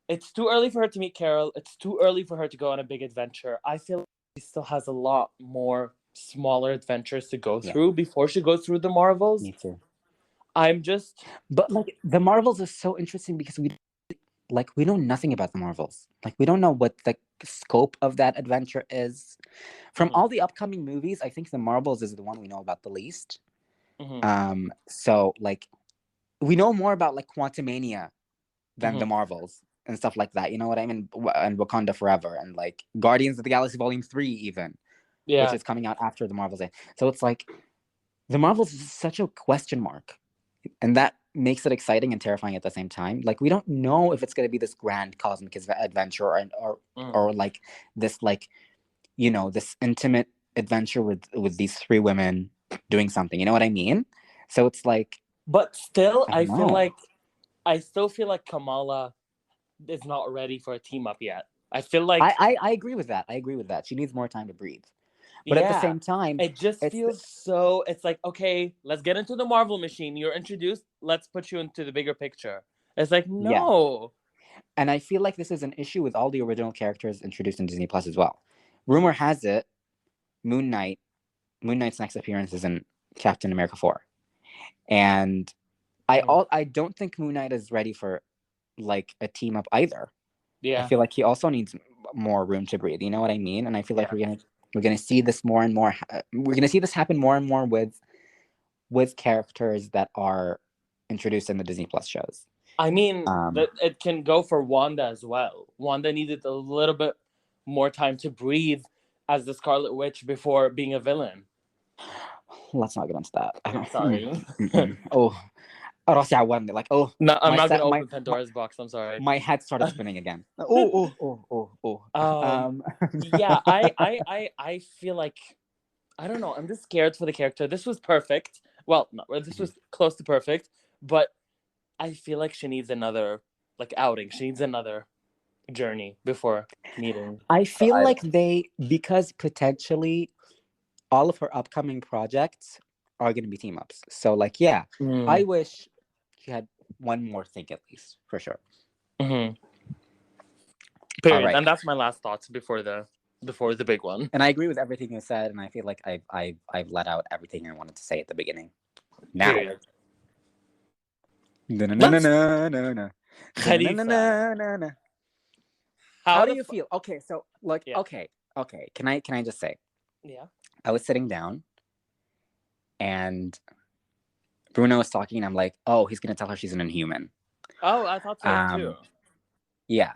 It's too early for her to meet Carol. It's too early for her to go on a big adventure. I feel like she still has a lot more smaller adventures to go through before she goes through the Marvels. Me too. But like the Marvels is so interesting because we know nothing about the Marvels. Like we don't know what the scope of that adventure is. From all the upcoming movies, I think the Marvels is the one we know about the least. So like we know more about like Quantumania than the Marvels and stuff like that. You know what I mean? And Wakanda Forever and like Guardians of the Galaxy Volume 3 even. Yeah. Which is coming out after the Marvels. So it's like the Marvels is such a question mark. And that makes it exciting and terrifying at the same time. Like we don't know if it's going to be this grand cosmic adventure or like this, like, you know, this intimate adventure with these three women doing something. You know what I mean? So it's like, but still, I still feel like Kamala is not ready for a team up yet. I feel like I agree with that. She needs more time to breathe. But at the same time, it just feels so. It's like, okay, let's get into the Marvel machine. You're introduced. Let's put you into the bigger picture. It's like, no. And I feel like this is an issue with all the original characters introduced in Disney Plus as well. Rumor has it, Moon Knight's next appearance is in Captain America 4. And I don't think Moon Knight is ready for like a team up either. Yeah. I feel like he also needs more room to breathe. You know what I mean? And I feel like we're gonna see this more and more. We're gonna see this happen more and more with characters that are introduced in the Disney Plus shows. I mean, it can go for Wanda as well. Wanda needed a little bit more time to breathe as the Scarlet Witch before being a villain. Let's not get into that. I'm sorry. Like, no, I'm not gonna open Pandora's box. I'm sorry. My head started spinning again. Yeah, I feel like, I don't know. I'm just scared for the character. This was perfect. Well, no, this was close to perfect, but I feel like she needs another like outing. She needs another journey before meeting. I feel like because potentially all of her upcoming projects are going to be team ups. So like, I wish she had one more thing at least, for sure. Period. Right. And that's my last thoughts before the big one. And I agree with everything you said, and I feel like I've let out everything I wanted to say at the beginning. Now. Khalifa. How do you feel? Okay, so like, okay. Can I just say? Yeah. I was sitting down, and Bruno was talking, and I'm like, oh, he's gonna tell her she's an Inhuman. Oh, I thought so too. Yeah,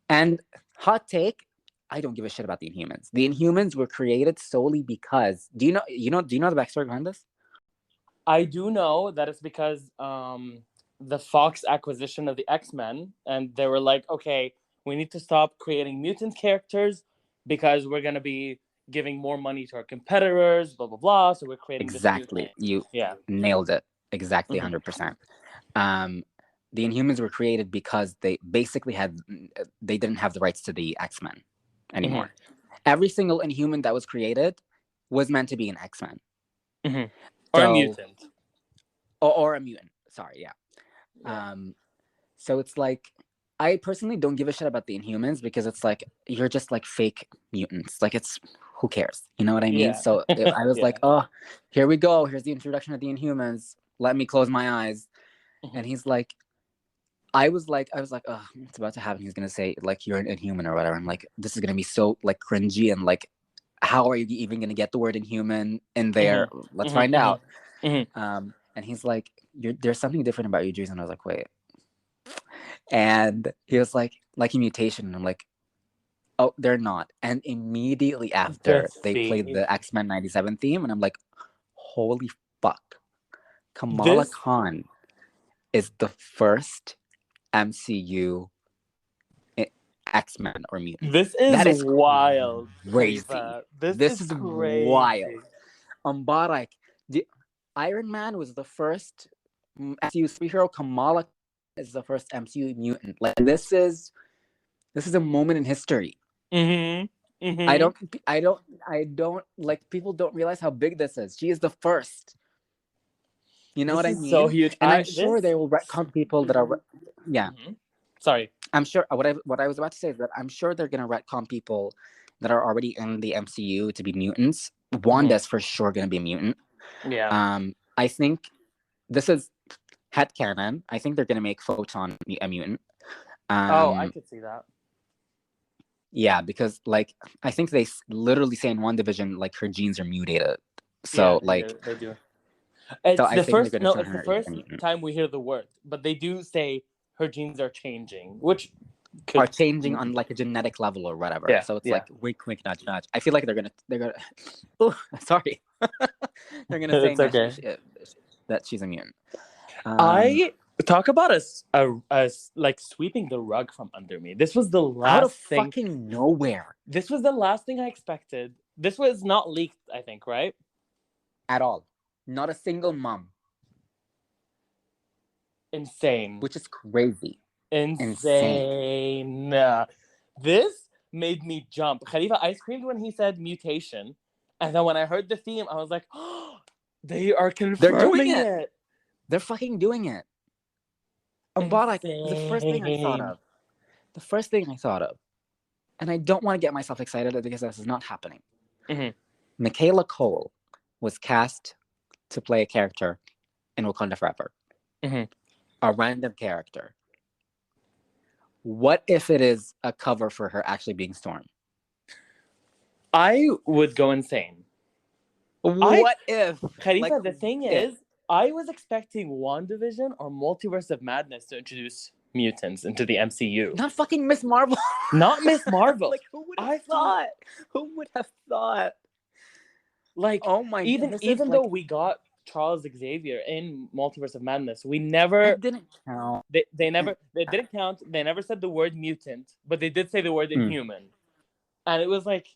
and hot take, I don't give a shit about the Inhumans. The Inhumans were created solely because do you know the backstory behind this? I do know that it's because the Fox acquisition of the X-Men, and they were like, okay, we need to stop creating mutant characters because we're gonna be giving more money to our competitors, blah blah blah. So we're creating exactly. You nailed it. exactly 100%. The Inhumans were created because they basically they didn't have the rights to the X-Men anymore. Every single Inhuman that was created was meant to be an X-Men. Or a mutant. Or a mutant. Sorry, yeah. So it's like, I personally don't give a shit about the Inhumans because it's like, you're just like fake mutants. Like, it's, who cares? You know what I mean? Yeah. So I was like, oh, here we go. Here's the introduction of the Inhumans. Let me close my eyes. And he's like, I was like, oh, what's about to happen? He's gonna say like, you're an Inhuman or whatever. I'm like, this is gonna be so like cringy and like, how are you even gonna get the word Inhuman in there? Let's find out. And he's like, there's something different about you, Jason. I was like, wait. And he was like a mutation. And I'm like, oh, they're not. And immediately after, they played the X-Men 97 theme, and I'm like, holy fuck. Kamala Khan is the first MCU X-Men or mutant. This is wild. Crazy. This is crazy. Wild. Mubarak. Iron Man was the first MCU superhero. Kamala is the first MCU mutant. Like, this is a moment in history. I don't like, people don't realize how big this is. She is the first. You know what I mean? So huge. And I'm sure they will retcon people that are Sorry. I'm sure what I was about to say is that I'm sure they're gonna retcon people that are already in the MCU to be mutants. Wanda's for sure gonna be a mutant. Yeah. I think this is headcanon. I think they're gonna make Photon a mutant. I could see that. Yeah, because like, I think they literally say in WandaVision like her genes are mutated. So they do. It's so the first time we hear the word, but they do say her genes are changing, which are changing on like a genetic level or whatever. Yeah, so it's like wink, wink, nudge, nudge. I feel like they're gonna. Oh, sorry. They're gonna say that she's a mutant. I talk about us like sweeping the rug from under me. This was the last out of thing. Fucking nowhere. This was the last thing I expected. This was not leaked, I think, right? At all. Not a single mom. Insane. Which is crazy. Insane. This made me jump. Khalifa, I screamed when he said mutation. And then when I heard the theme, I was like, oh, they are confirming They're doing it. They're fucking doing it. Mubarak, the first thing I thought of, and I don't want to get myself excited because this is not happening. Michaela Cole was cast to play a character in Wakanda Forever. A random character. What if it is a cover for her actually being Storm? I would go insane. What if? Khalifa, the thing is, I was expecting WandaVision or Multiverse of Madness to introduce mutants into the MCU. Not fucking Miss Marvel. Not Miss Marvel. Like, who would have thought? Who would have thought? Like, oh my God. Even though we got Charles Xavier in Multiverse of Madness, we never... It didn't count. They didn't count. They never said the word mutant, but they did say the word Inhuman. And it was like,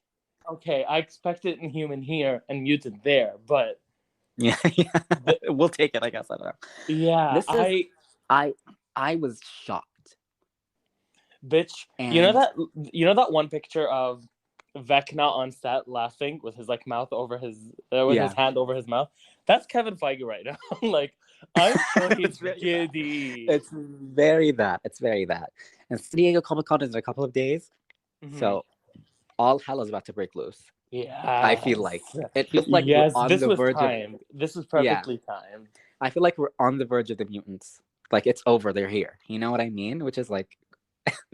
okay, I expected Inhuman here and mutant there, but... Yeah. We'll take it, I guess. I don't know. Yeah, I was shocked. Bitch, and... you know that one picture of Vecna on set laughing with his like mouth over his his hand over his mouth? That's Kevin Feige right now. Like, I'm sure he's giddy. It's very that. And San Diego Comic-Con is in a couple of days. So all hell is about to break loose. Yeah, I feel like it feels like we're on the verge timed. This was perfectly timed. I feel like we're on the verge of the mutants. Like, it's over, they're here. You know what I mean? Which is like,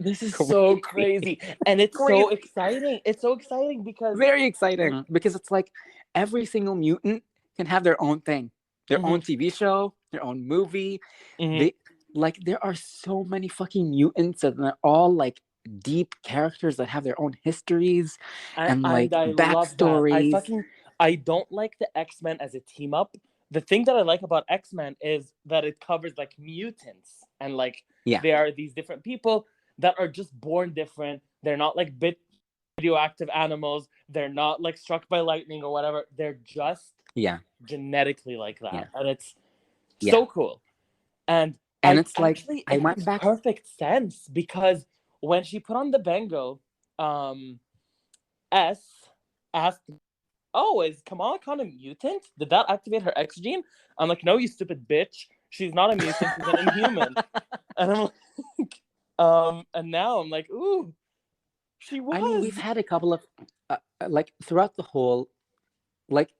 this is so crazy, and it's so exciting. It's so exciting because very exciting because it's like every single mutant can have their own thing, their own TV show, their own movie. There are so many fucking mutants, and they're all like deep characters that have their own histories and like backstories. I don't like the X-Men as a team up. The thing that I like about X-Men is that it covers like mutants and like they are these different people that are just born different. They're not like radioactive animals. They're not like struck by lightning or whatever. They're just genetically like that. And So cool. And it's like, actually, I it went makes back. perfect sense because when she put on the bangle, S asked, "Oh, is Kamala Khan a mutant? Did that activate her X gene?" I'm like, "No, you stupid bitch. She's not a mutant. She's an Inhuman." And I'm like, and now I'm like, "Ooh, she was." I mean, we've had a couple of, like, throughout the whole, like,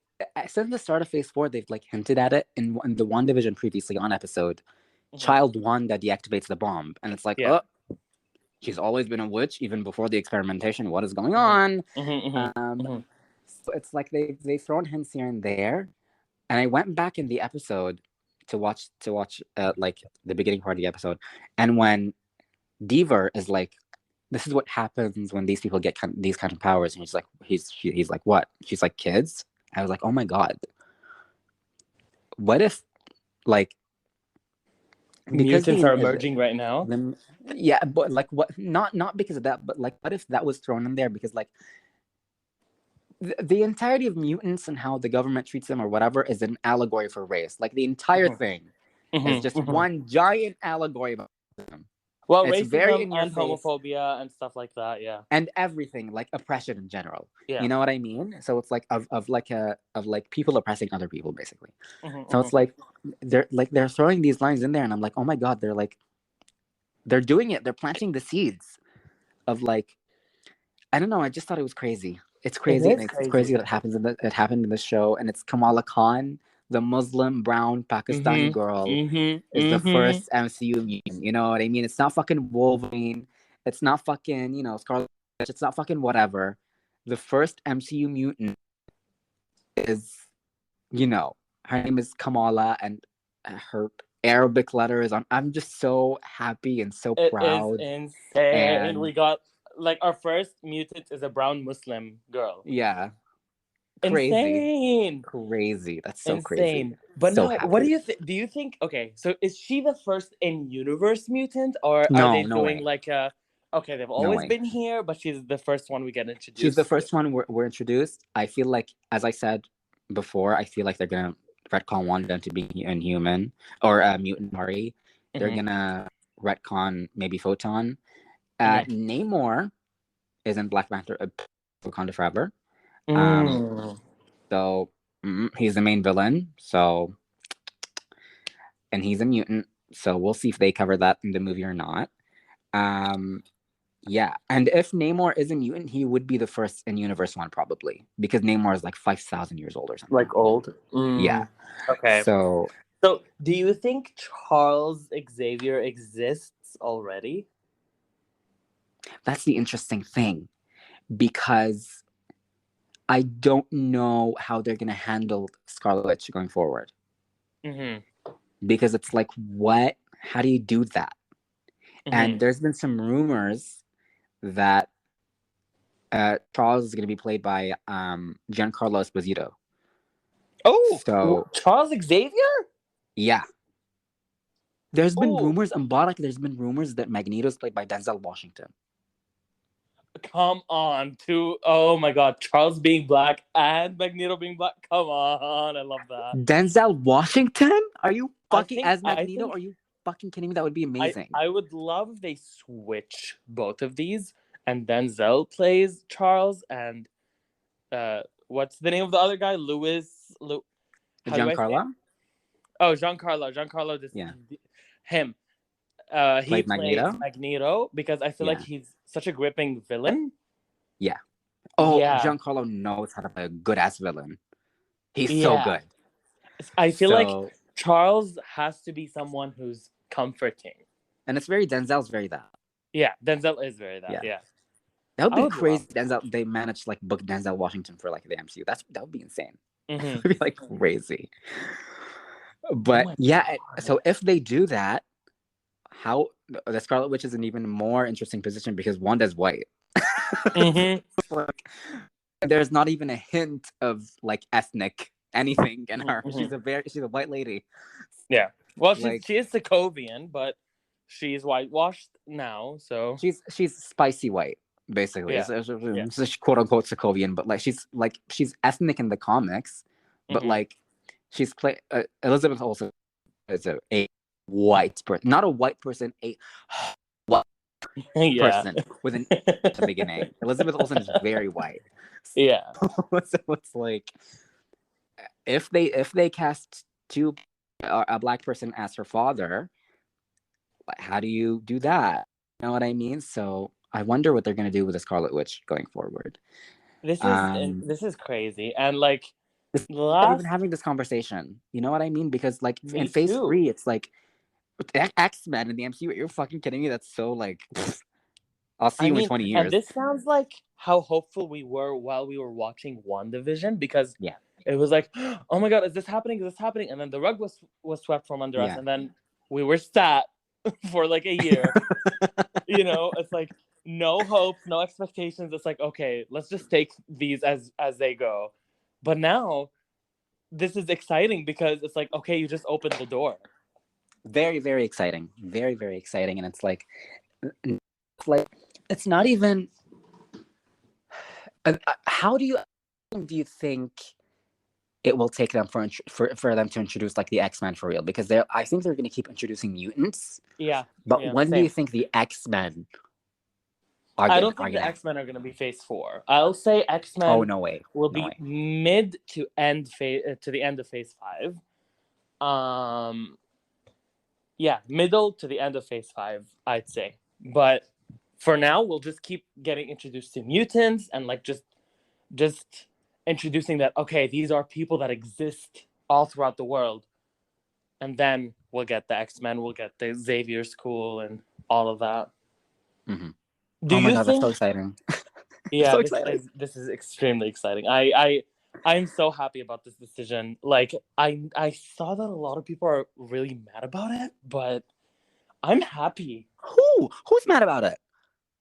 since the start of Phase 4, they've like hinted at it in the WandaVision previously on episode. Child Wanda deactivates the bomb, and it's like, oh, she's always been a witch even before the experimentation. What is going on? So it's like they've thrown hints here and there, and I went back in the episode to watch like the beginning part of the episode, and when Deaver is like, "This is what happens when these people get these kind of powers," and he's like, "What?" She's like, "Kids." I was like, "Oh my god, what if like." Because mutants are emerging right now. Yeah, but like, what? Not because of that, but like, what if that was thrown in there? Because like, the entirety of mutants and how the government treats them or whatever is an allegory for race. Like the entire thing is just one giant allegory about them. Well, it's racism and homophobia and stuff like that, yeah, and everything, like oppression in general. You know what I mean? So it's like of people oppressing other people, basically. So it's like they're throwing these lines in there, and I'm like, oh my god, they're doing it. They're planting the seeds of like, I don't know. I just thought it was crazy. It's crazy. It's crazy that it happened in this show, and it's Kamala Khan, the Muslim brown Pakistani girl, is the first MCU mutant. You know what I mean? It's not fucking Wolverine. It's not fucking Scarlet Witch. It's not fucking whatever. The first MCU mutant is, her name is Kamala, and her Arabic letter is on. I'm just so happy and so proud. It is insane. And we got like our first mutant is a brown Muslim girl. Yeah. Insane. Crazy. That's so crazy. But so now, what do you think? Do you think? Okay, so is she the first in-universe mutant, or are they doing way. Like a? Okay, they've always been here, but she's the first one we get introduced. She's the first one we're introduced. I feel like, as I said before, I feel like they're gonna retcon Wanda to be Inhuman or a mutant. Sorry, they're gonna retcon maybe Photon. Namor is in Black Panther, Wakanda Forever. So he's the main villain. So, and he's a mutant. So we'll see if they cover that in the movie or not. Yeah, and if Namor is a mutant, he would be the first in universe one probably, because Namor is like 5,000 years old or something. Like old. Yeah. Okay. So do you think Charles Xavier exists already? That's the interesting thing, because I don't know how they're gonna handle Scarlet Witch going forward. Because it's like, what? How do you do that? And there's been some rumors that Charles is going to be played by Giancarlo Esposito. Oh, so Charles Xavier? Yeah. There's been rumors, Mubarak, there's been rumors that Magneto is played by Denzel Washington. Come on, oh my god, Charles being black and Magneto being black. Come on, I love that. Denzel Washington? Are you fucking as Magneto? Are you fucking kidding me? That would be amazing. I would love if they switch both of these, and Denzel plays Charles, and what's the name of the other guy? Giancarlo? Oh, Giancarlo. Him. He plays Magneto because I feel like he's such a gripping villain. Yeah. Oh, yeah. Giancarlo knows how to play a good ass villain. He's so good. I feel like Charles has to be someone who's comforting. And Denzel's very that. Yeah, Denzel is very that. Yeah. That would be crazy. They managed to like book Denzel Washington for like the MCU. That would be insane. It would be like crazy. But so if they do that, how the Scarlet Witch is an even more interesting position because Wanda's white. There's not even a hint of like ethnic anything in her. She's a white lady. Yeah. Well, she is Sokovian, but she's whitewashed now, so she's spicy white, basically. It's quote unquote Sokovian, but like she's ethnic in the comics, but like she's Elizabeth Olsen is a white person, not a white person, a white person with an at the beginning. Elizabeth Olsen is very white. Yeah. So it's like, if they cast a black person as her father, how do you do that? You know what I mean? So I wonder what they're gonna do with the Scarlet Witch going forward. This is crazy, and like even having this conversation, you know what I mean? Because like in Phase 3, it's like X-Men in the MCU. You're fucking kidding me? That's so like, I'll see you in 20 years. And this sounds like how hopeful we were while we were watching WandaVision, because it was like, oh my god, is this happening? Is this happening? And then the rug was swept from under us, and then we were sat for like a year. You know, it's like no hope, no expectations. It's like, okay, let's just take these as they go. But now this is exciting because it's like, okay, you just opened the door. Very, very exciting. Very, very exciting. And it's like it's not even how do you think it will take them for them to introduce like the X-Men for real? Because I think they're going to keep introducing mutants. Yeah. But when do you think the X-Men I don't think the X-Men are going to be Phase 4. I'll say X-Men will be mid to end to the end of Phase 5. Yeah, middle to the end of Phase 5, I'd say. But for now, we'll just keep getting introduced to mutants and like just introducing that, okay, these are people that exist all throughout the world. And then we'll get the X-Men, we'll get the Xavier School and all of that. Mm-hmm. Oh my god, that's so exciting. Yeah, this is extremely exciting. I'm so happy about this decision. Like, I saw that a lot of people are really mad about it, but I'm happy. Who's mad about it?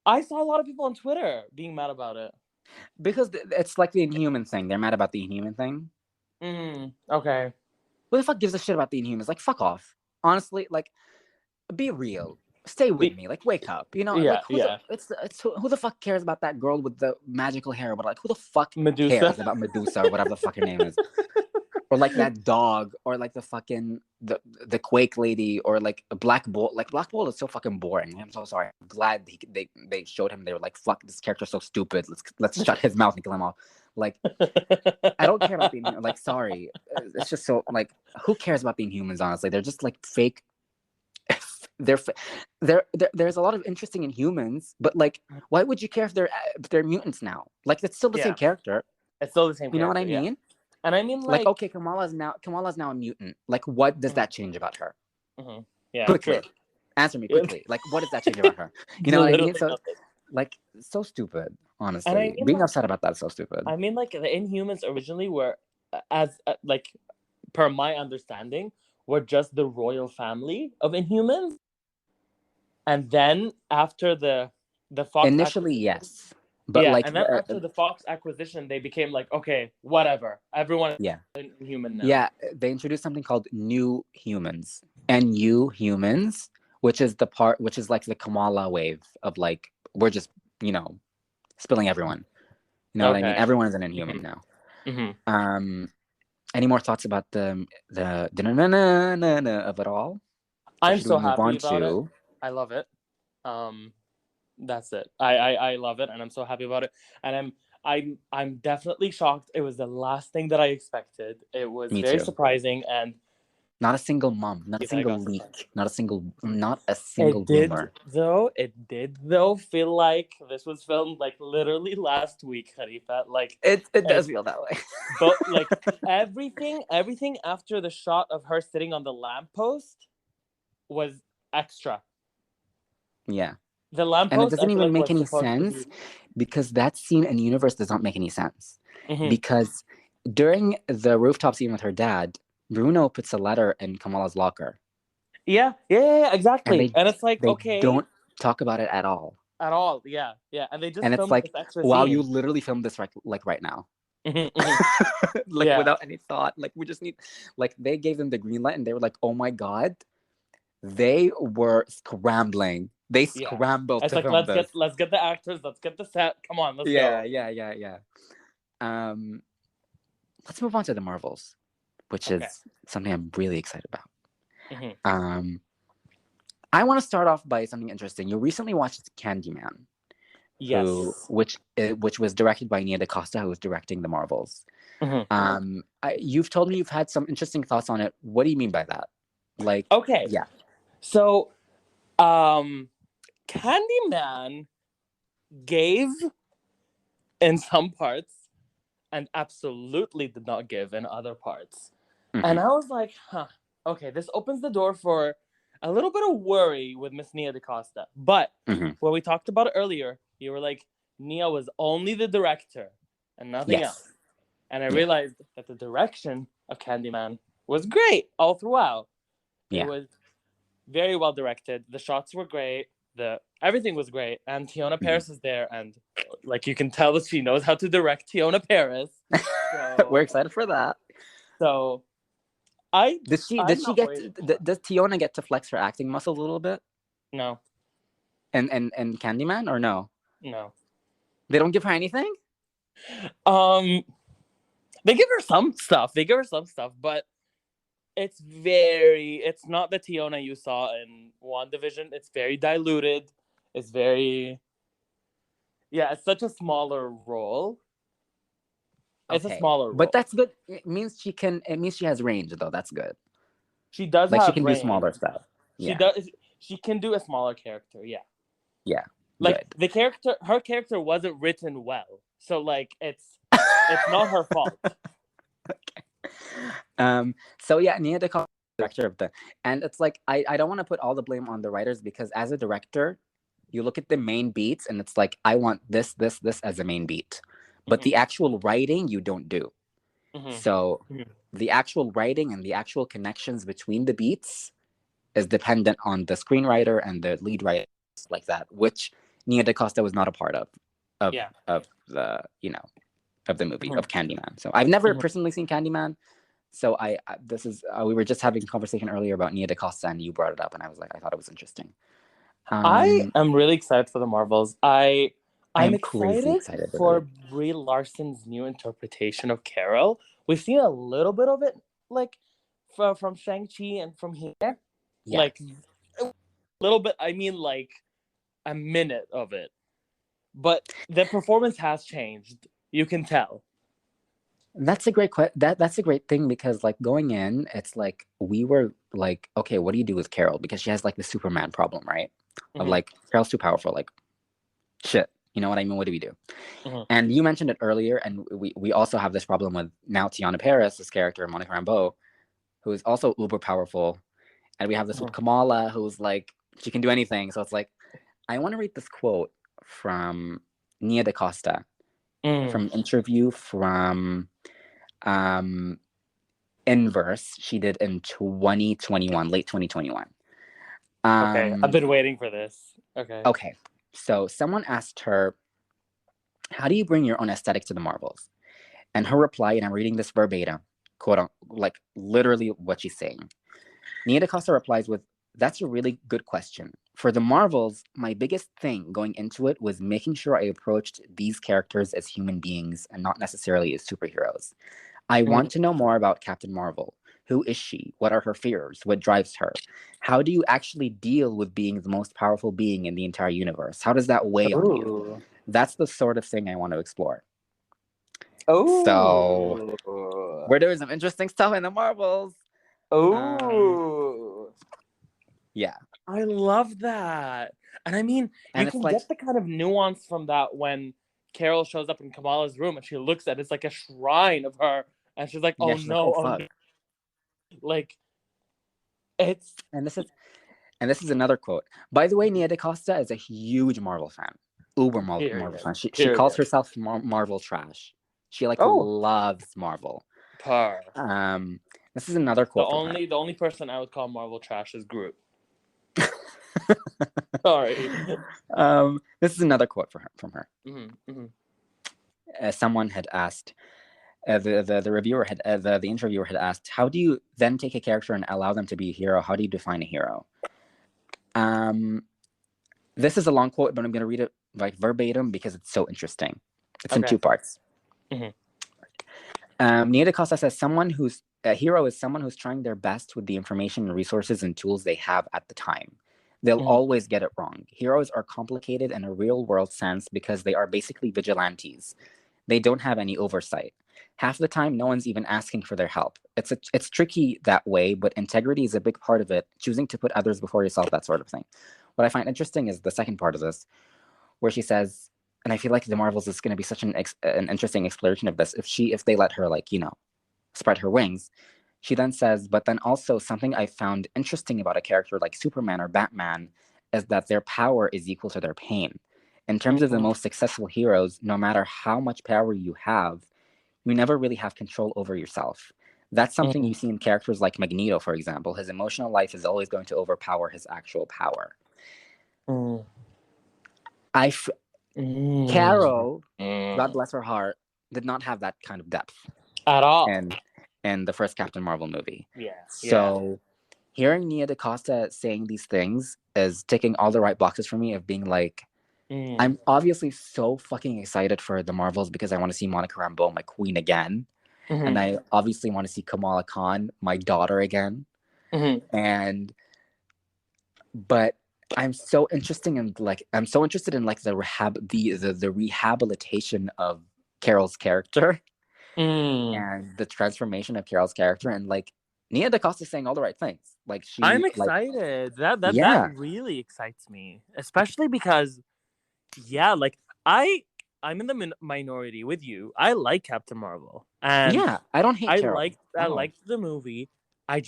I saw a lot of people on Twitter being mad about it. Because it's like the Inhuman thing. They're mad about the Inhuman thing. Okay. Who the fuck gives a shit about the Inhumans? Like, fuck off. Honestly, like, be real. Stay with me. Like, wake up. You know? Yeah, who the fuck cares about that girl with the magical hair? But like, who the fuck Medusa. cares about Medusa or whatever the fuck her name is? Or like that dog, or like the fucking the Quake lady, or like a Black Bolt. Like, Black Bolt is so fucking boring. I'm so sorry. I'm glad they showed him. They were like, fuck, this character's so stupid. Let's shut his mouth and kill him off. Like, I don't care about the Inhumans. Like, sorry, it's just so like, who cares about the Inhumans? Honestly, they're just like fake. There's a lot of interesting Inhumans, but like, why would you care if they're mutants now? Like, it's still the same character. It's still the same. You know what I mean? Yeah. And I mean, like, okay, Kamala's now a mutant. Like, what does that change about her? Yeah, quickly, answer me quickly. Like, what does that change about her? You know what I mean? So, like, so stupid. Honestly, I mean, being upset about that is so stupid. I mean, like, the Inhumans originally were, like, per my understanding, were just the royal family of Inhumans, and then after the Fox initially, yes. But yeah, like, and then after the Fox acquisition, they became like, okay, whatever. Everyone is Inhuman now. Yeah, they introduced something called New Humans. And New Humans, which is like the Kamala wave of like, we're just, spilling everyone. You know what I mean? Everyone is an Inhuman now. Mm-hmm. Any more thoughts about the of it all? I'm so happy about it. I love it. That's it. I love it, and I'm so happy about it. And I'm definitely shocked. It was the last thing that I expected. It was very surprising, and not a single mum, not a single leak, not a single rumor. It did though feel like this was filmed like literally last week, Khalifa. Like, it does feel that way. But like everything after the shot of her sitting on the lamppost was extra. Yeah. The lamppost, and it doesn't even make any sense, because that scene in universe does not make any sense. Mm-hmm. Because during the rooftop scene with her dad, Bruno puts a letter in Kamala's locker. Yeah, exactly. And it's like, they don't talk about it at all. At all, yeah. And they just and it's like, wow, you literally filmed this right now. Like, without any thought. Like, we just need, like, they gave them the green light, and they were like, oh my god, they were scrambling. They scrambled to film this. Let's get the actors. Let's get the set. Come on, let's go. Yeah. Let's move on to the Marvels, which is something I'm really excited about. Mm-hmm. I want to start off by something interesting. You recently watched Candyman. Yes. Which was directed by Nia DaCosta, who was directing the Marvels. Mm-hmm. You've told me you've had some interesting thoughts on it. What do you mean by that? Like, okay. Yeah. So, Candyman gave in some parts and absolutely did not give in other parts. Mm-hmm. And I was like, okay, this opens the door for a little bit of worry with Miss Nia DaCosta. But when we talked about it earlier, you were like, Nia was only the director and nothing else. And I realized that the direction of Candyman was great all throughout. It was very well directed. The shots were great. Everything was great. And Tiona Paris is there. And like you can tell that she knows how to direct Tiona Paris. So, we're excited for that. So does Tiona get to flex her acting muscles a little bit? No. And Candyman, or no? No. They don't give her anything? They give her some stuff. But it's not the Tiona you saw in WandaVision. It's very diluted. It's such a smaller role. It's a smaller role. But that's good. It means she has range, though. That's good. She does have she can range. do smaller stuff. She can do a smaller character, yeah. Yeah. Like good. Her character wasn't written well. So like it's not her fault. Okay. So yeah, Nia DaCosta, director of and it's like I don't want to put all the blame on the writers, because as a director, you look at the main beats and it's like, I want this as a main beat. But the actual writing you don't do. So the actual writing and the actual connections between the beats is dependent on the screenwriter and the lead writer, like that, which Nia DaCosta was not a part of the movie of Candyman. So I've never personally seen Candyman. So we were just having a conversation earlier about Nia DaCosta, and you brought it up, and I was like, I thought it was interesting. I am really excited for the Marvels. I'm crazy excited for Brie Larson's new interpretation of Carol. We've seen a little bit of it, like from Shang-Chi and from here. Yeah. Like a little bit. I mean, like a minute of it. But the performance has changed. You can tell. That's a great that's a great thing, because like going in, it's like we were like, okay, what do you do with Carol? Because she has like the Superman problem, right? Of like, Carol's too powerful. Like, shit. You know what I mean? What do we do? And you mentioned it earlier, and we also have this problem with now Tiona Paris, this character, Monica Rambeau, who is also uber powerful. And we have this with Kamala, who's like, she can do anything. So it's like, I want to read this quote from Nia DaCosta from an interview from Inverse she did in 2021, late 2021. Okay, I've been waiting for this. Okay. So someone asked her, how do you bring your own aesthetic to the Marvels? And her reply, and I'm reading this verbatim, quote unquote, like literally what she's saying. Nia DaCosta replies with, that's a really good question. For the Marvels, my biggest thing going into it was making sure I approached these characters as human beings and not necessarily as superheroes. I want to know more about Captain Marvel. Who is she? What are her fears? What drives her? How do you actually deal with being the most powerful being in the entire universe? How does that weigh on you? That's the sort of thing I want to explore. Oh, so we're doing some interesting stuff in the Marvels. Oh, yeah. I love that. And I mean, you can get the kind of nuance from that when Carol shows up in Kamala's room and she looks at it, it's like a shrine of her, and she's like, "Oh no, oh no!" Like, it's and this is another quote. By the way, Nia DaCosta is a huge Marvel fan, uber Marvel fan. She calls herself Marvel trash. She loves Marvel. This is another quote. The only person I would call Marvel trash is Groot. Sorry. This is another quote from her. Someone had asked, the reviewer had, the interviewer had asked, how do you then take a character and allow them to be a hero? How do you define a hero? This is a long quote, but I'm going to read it like verbatim because it's so interesting. It's in two parts. Nia DaCosta says, someone who's a hero is someone who's trying their best with the information and resources and tools they have at the time. They'll always get it wrong. Heroes are complicated in a real-world sense because they are basically vigilantes. They don't have any oversight. Half the time, no one's even asking for their help. It's tricky that way, but integrity is a big part of it, choosing to put others before yourself, that sort of thing. What I find interesting is the second part of this, where she says, and I feel like the Marvels is going to be such an interesting exploration of this, if they let her, like, you know, spread her wings. She then says, but then also something I found interesting about a character like Superman or Batman is that their power is equal to their pain. In terms of the most successful heroes, no matter how much power you have, you never really have control over yourself. That's something you see in characters like Magneto, for example. His emotional life is always going to overpower his actual power. Carol, God bless her heart, did not have that kind of depth at all in the first Captain Marvel movie. Yeah. So hearing Nia DaCosta saying these things is ticking all the right boxes for me of being like, I'm obviously so fucking excited for the Marvels because I want to see Monica Rambeau, my queen, again. And I obviously want to see Kamala Khan, my daughter, again. But I'm so interested in the rehabilitation of Carol's character and the transformation of Carol's character, and like Nia DaCosta saying all the right things. Like I'm excited. That really excites me, especially because like I'm in the minority with you. I like Captain Marvel, and I don't hate Carol. I liked the movie. I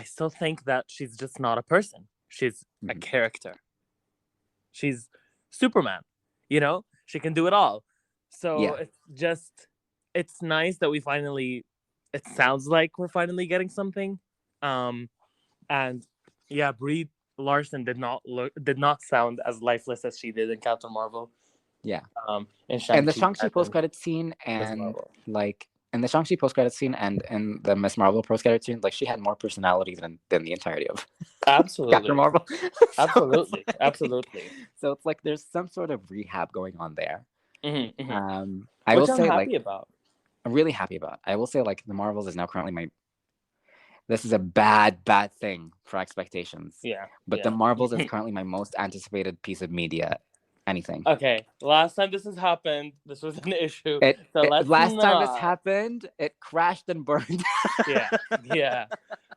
still think that she's just not a person. She's a character. She's Superman. You know, she can do it all. So it's nice that it sounds like we're finally getting something. And yeah, Brie Larson did not sound as lifeless as she did in Captain Marvel. Yeah. And the Shang-Chi post-credit scene and in the Shang-Chi post-credit scene and in the Miss Marvel post-credit scene, like she had more personality than the entirety of Captain Marvel. Absolutely. So it's like there's some sort of rehab going on there. I will say, I'm happy about. I'm really happy about. I will say, like, the Marvels is now currently this is a bad thing for expectations. Yeah. But the Marvels is currently my most anticipated piece of media. Anything. Okay. Last time this has happened, this was an issue. Last time this happened, it crashed and burned. Yeah.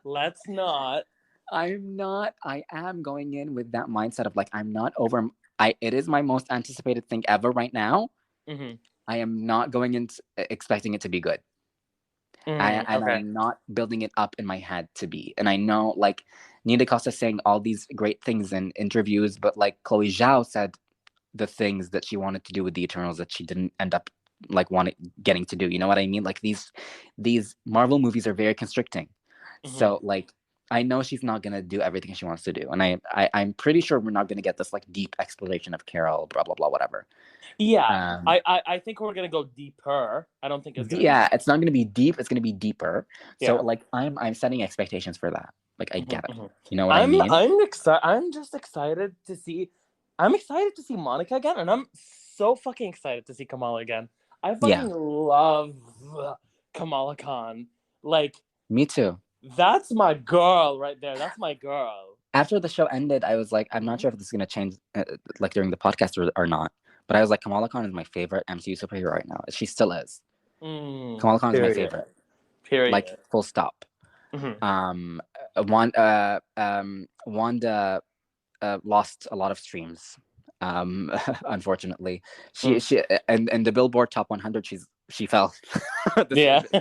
Let's not. I am going in with that mindset of like, I'm not over. It is my most anticipated thing ever right now. I am not going in expecting it to be good. I'm not building it up in my head to be. And I know, like, Nia DaCosta saying all these great things in interviews, but like Chloe Zhao said the things that she wanted to do with the Eternals that she didn't end up like getting to do. You know what I mean? Like these Marvel movies are very constricting. So like, I know she's not gonna do everything she wants to do, and I'm pretty sure we're not gonna get this like deep exploration of Carol, blah blah blah, whatever. Yeah, I think we're gonna go deeper. I don't think it's gonna it's not gonna be deep. It's gonna be deeper. So like, I'm setting expectations for that. Like, I get it. You know what I mean? I'm excited. I'm just excited to see. I'm excited to see Monica again, and I'm so fucking excited to see Kamala again. I fucking love Kamala Khan. Like, me too. That's my girl right there. That's my girl. After the show ended, I was like, I'm not sure if this is gonna change, like during the podcast or not. But I was like, Kamala Khan is my favorite MCU superhero right now. She still is. Kamala Khan is my favorite. Period. Like, full stop. Wanda lost a lot of streams. Unfortunately, she and the Billboard Top 100, she fell.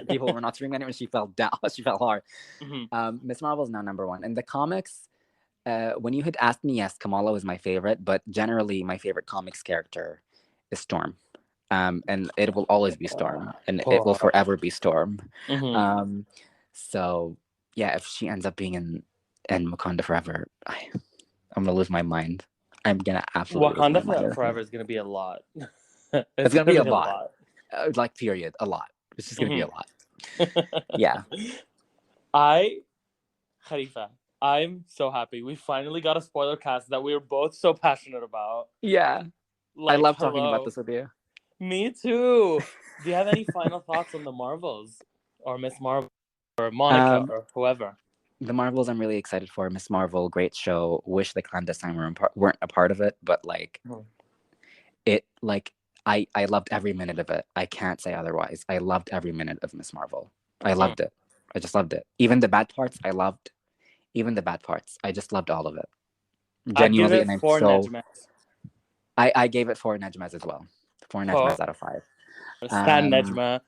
People were not streaming anymore. She fell down. She fell hard. Miss Marvel is now number one in the comics. When you had asked me, yes, Kamala was my favorite, but generally my favorite comics character is Storm. And it will always be Storm, and it will forever be Storm. So yeah, if she ends up being in Wakanda Forever, I'm gonna lose my mind. I'm gonna absolutely Wakanda Forever is gonna be a lot. It's gonna be a lot. Like, period, a lot. It's just gonna be a lot. Yeah. Khalifa, I'm so happy. We finally got a spoiler cast that we were both so passionate about. Yeah. Like, I love talking about this with you. Me too. Do you have any final thoughts on the Marvels or Miss Marvel? or Monica or whoever. The Marvels I'm really excited for. Miss Marvel, great show. Wish the clandestine weren't a part of it, but like it like I loved every minute of it. I can't say otherwise. I loved every minute of Miss Marvel. I loved it. I just loved it. Even the bad parts, I loved. Even the bad parts, I just loved all of it. Genuinely, I give it 4 Nejmas. I gave it 4 Nejmas as well. 4 Nejmas out of 5. Stan Nejma.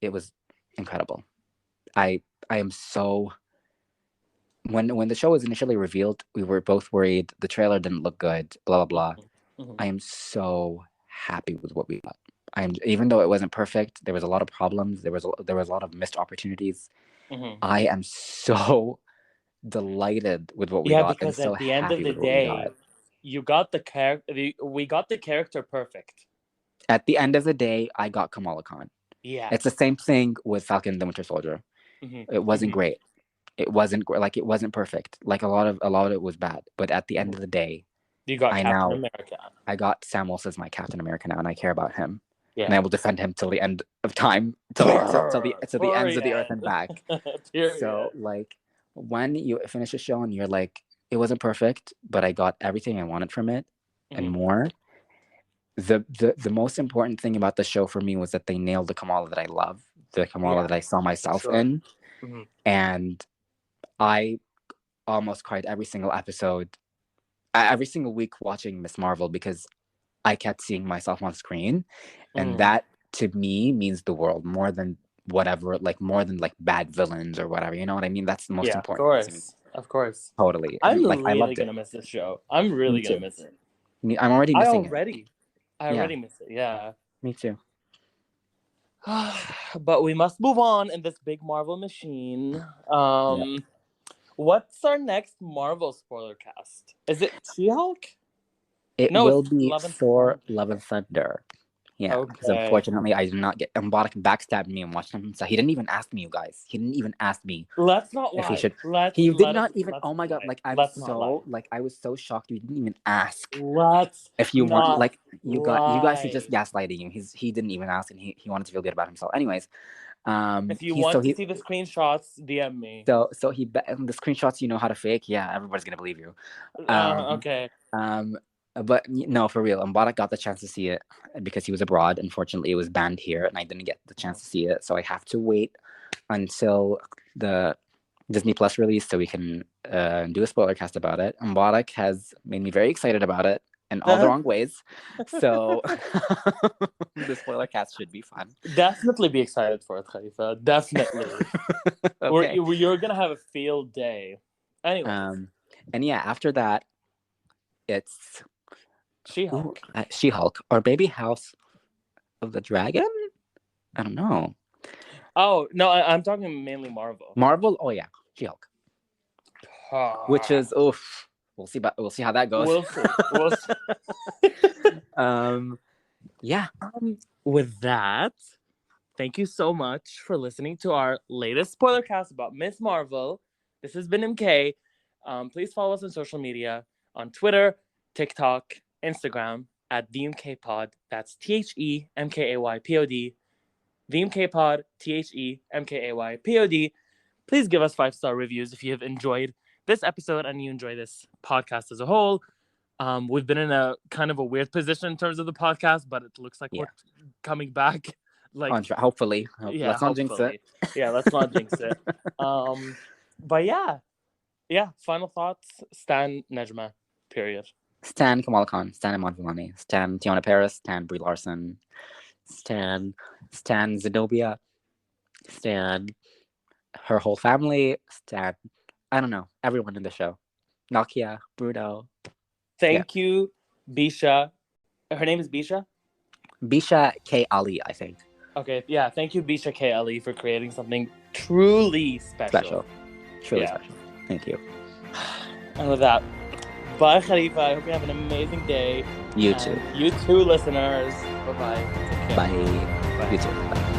It was incredible. I am so. When the show was initially revealed, we were both worried. The trailer didn't look good. Blah blah blah. I am so happy with what we got. Even though it wasn't perfect, there was a lot of problems. There was a lot of missed opportunities. I am so delighted with what we got. Because and so at the end of the day, you got the character. We got the character perfect. At the end of the day, I got Kamala Khan. Yeah, it's the same thing with Falcon the Winter Soldier. It wasn't great. It wasn't like it wasn't perfect. Like a lot of it was bad. But at the end of the day, you got Captain America. I got Sam Wilson as my Captain America now, and I care about him. Yeah. And I will defend him till the end of time, till the ends of the earth and back. So like when you finish a show and you're like, it wasn't perfect, but I got everything I wanted from it and more. The most important thing about the show for me was that they nailed the Kamala that I love, the Kamala that I saw myself in. And I almost cried every single episode, every single week watching Miss Marvel because I kept seeing myself on screen. And that to me means the world more than whatever, like more than like bad villains or whatever. You know what I mean? That's the most important. Of course. Totally. I'm really going to miss this show. I'm really going to miss it. I'm already missing it. I already miss it. Yeah. Me too. But we must move on in this big Marvel machine. What's our next Marvel spoiler cast? Is it She-Hulk? It will be Thor: Love and Thunder. Yeah, because unfortunately I did not get Mubarak backstabbed me and watched him. So he didn't even ask me, you guys. He didn't even ask me. Let's not lie. He should. He did not even. Oh my god! Like I was so shocked. You didn't even ask. If you want, like you guys are just gaslighting him. He didn't even ask, and he wanted to feel good about himself. Anyways, if you want to see the screenshots, DM me. So the screenshots, you know how to fake. Yeah, everybody's gonna believe you. Okay. But no, for real, Mubarak got the chance to see it because he was abroad. Unfortunately, it was banned here, and I didn't get the chance to see it. So I have to wait until the Disney Plus release so we can do a spoiler cast about it. Mubarak has made me very excited about it in all the wrong ways. So the spoiler cast should be fun. Definitely be excited for it, Khalifa. Definitely. Okay. You're going to have a field day. Anyway. And yeah, after that, it's She-Hulk. She-Hulk or maybe House of the Dragon? I don't know. Oh, no, I'm talking mainly Marvel. Marvel? Oh yeah, She-Hulk. Which is we'll see how that goes. We'll see. Yeah. With that, thank you so much for listening to our latest spoiler cast about Miss Marvel. This has been MK. Please follow us on social media. On Twitter, TikTok, Instagram at TheMKPod. That's TheMKAYPOD. TheMKPod, TheMKAYPOD. Please give us 5-star reviews if you have enjoyed this episode and you enjoy this podcast as a whole. We've been in a kind of a weird position in terms of the podcast, but it looks like we're coming back. Like hopefully. Let's not jinx it. Yeah, let's not jinx it. But yeah. Final thoughts. Stan Nejma. Period. Stan Kamala Khan, Stan Iman Vellani, Stan Tiana Paris, Stan Brie Larson, Stan Zenobia, Stan her whole family, Stan I don't know, everyone in the show. Nakia, Bruno. Thank you, Bisha. Her name is Bisha? Bisha K. Ali, I think. Okay, yeah. Thank you, Bisha K. Ali, for creating something truly special. Truly special. Thank you. And with that, bye, Khalifa. I hope you have an amazing day. You too. You too, listeners. Bye-bye. Bye. You too. Bye.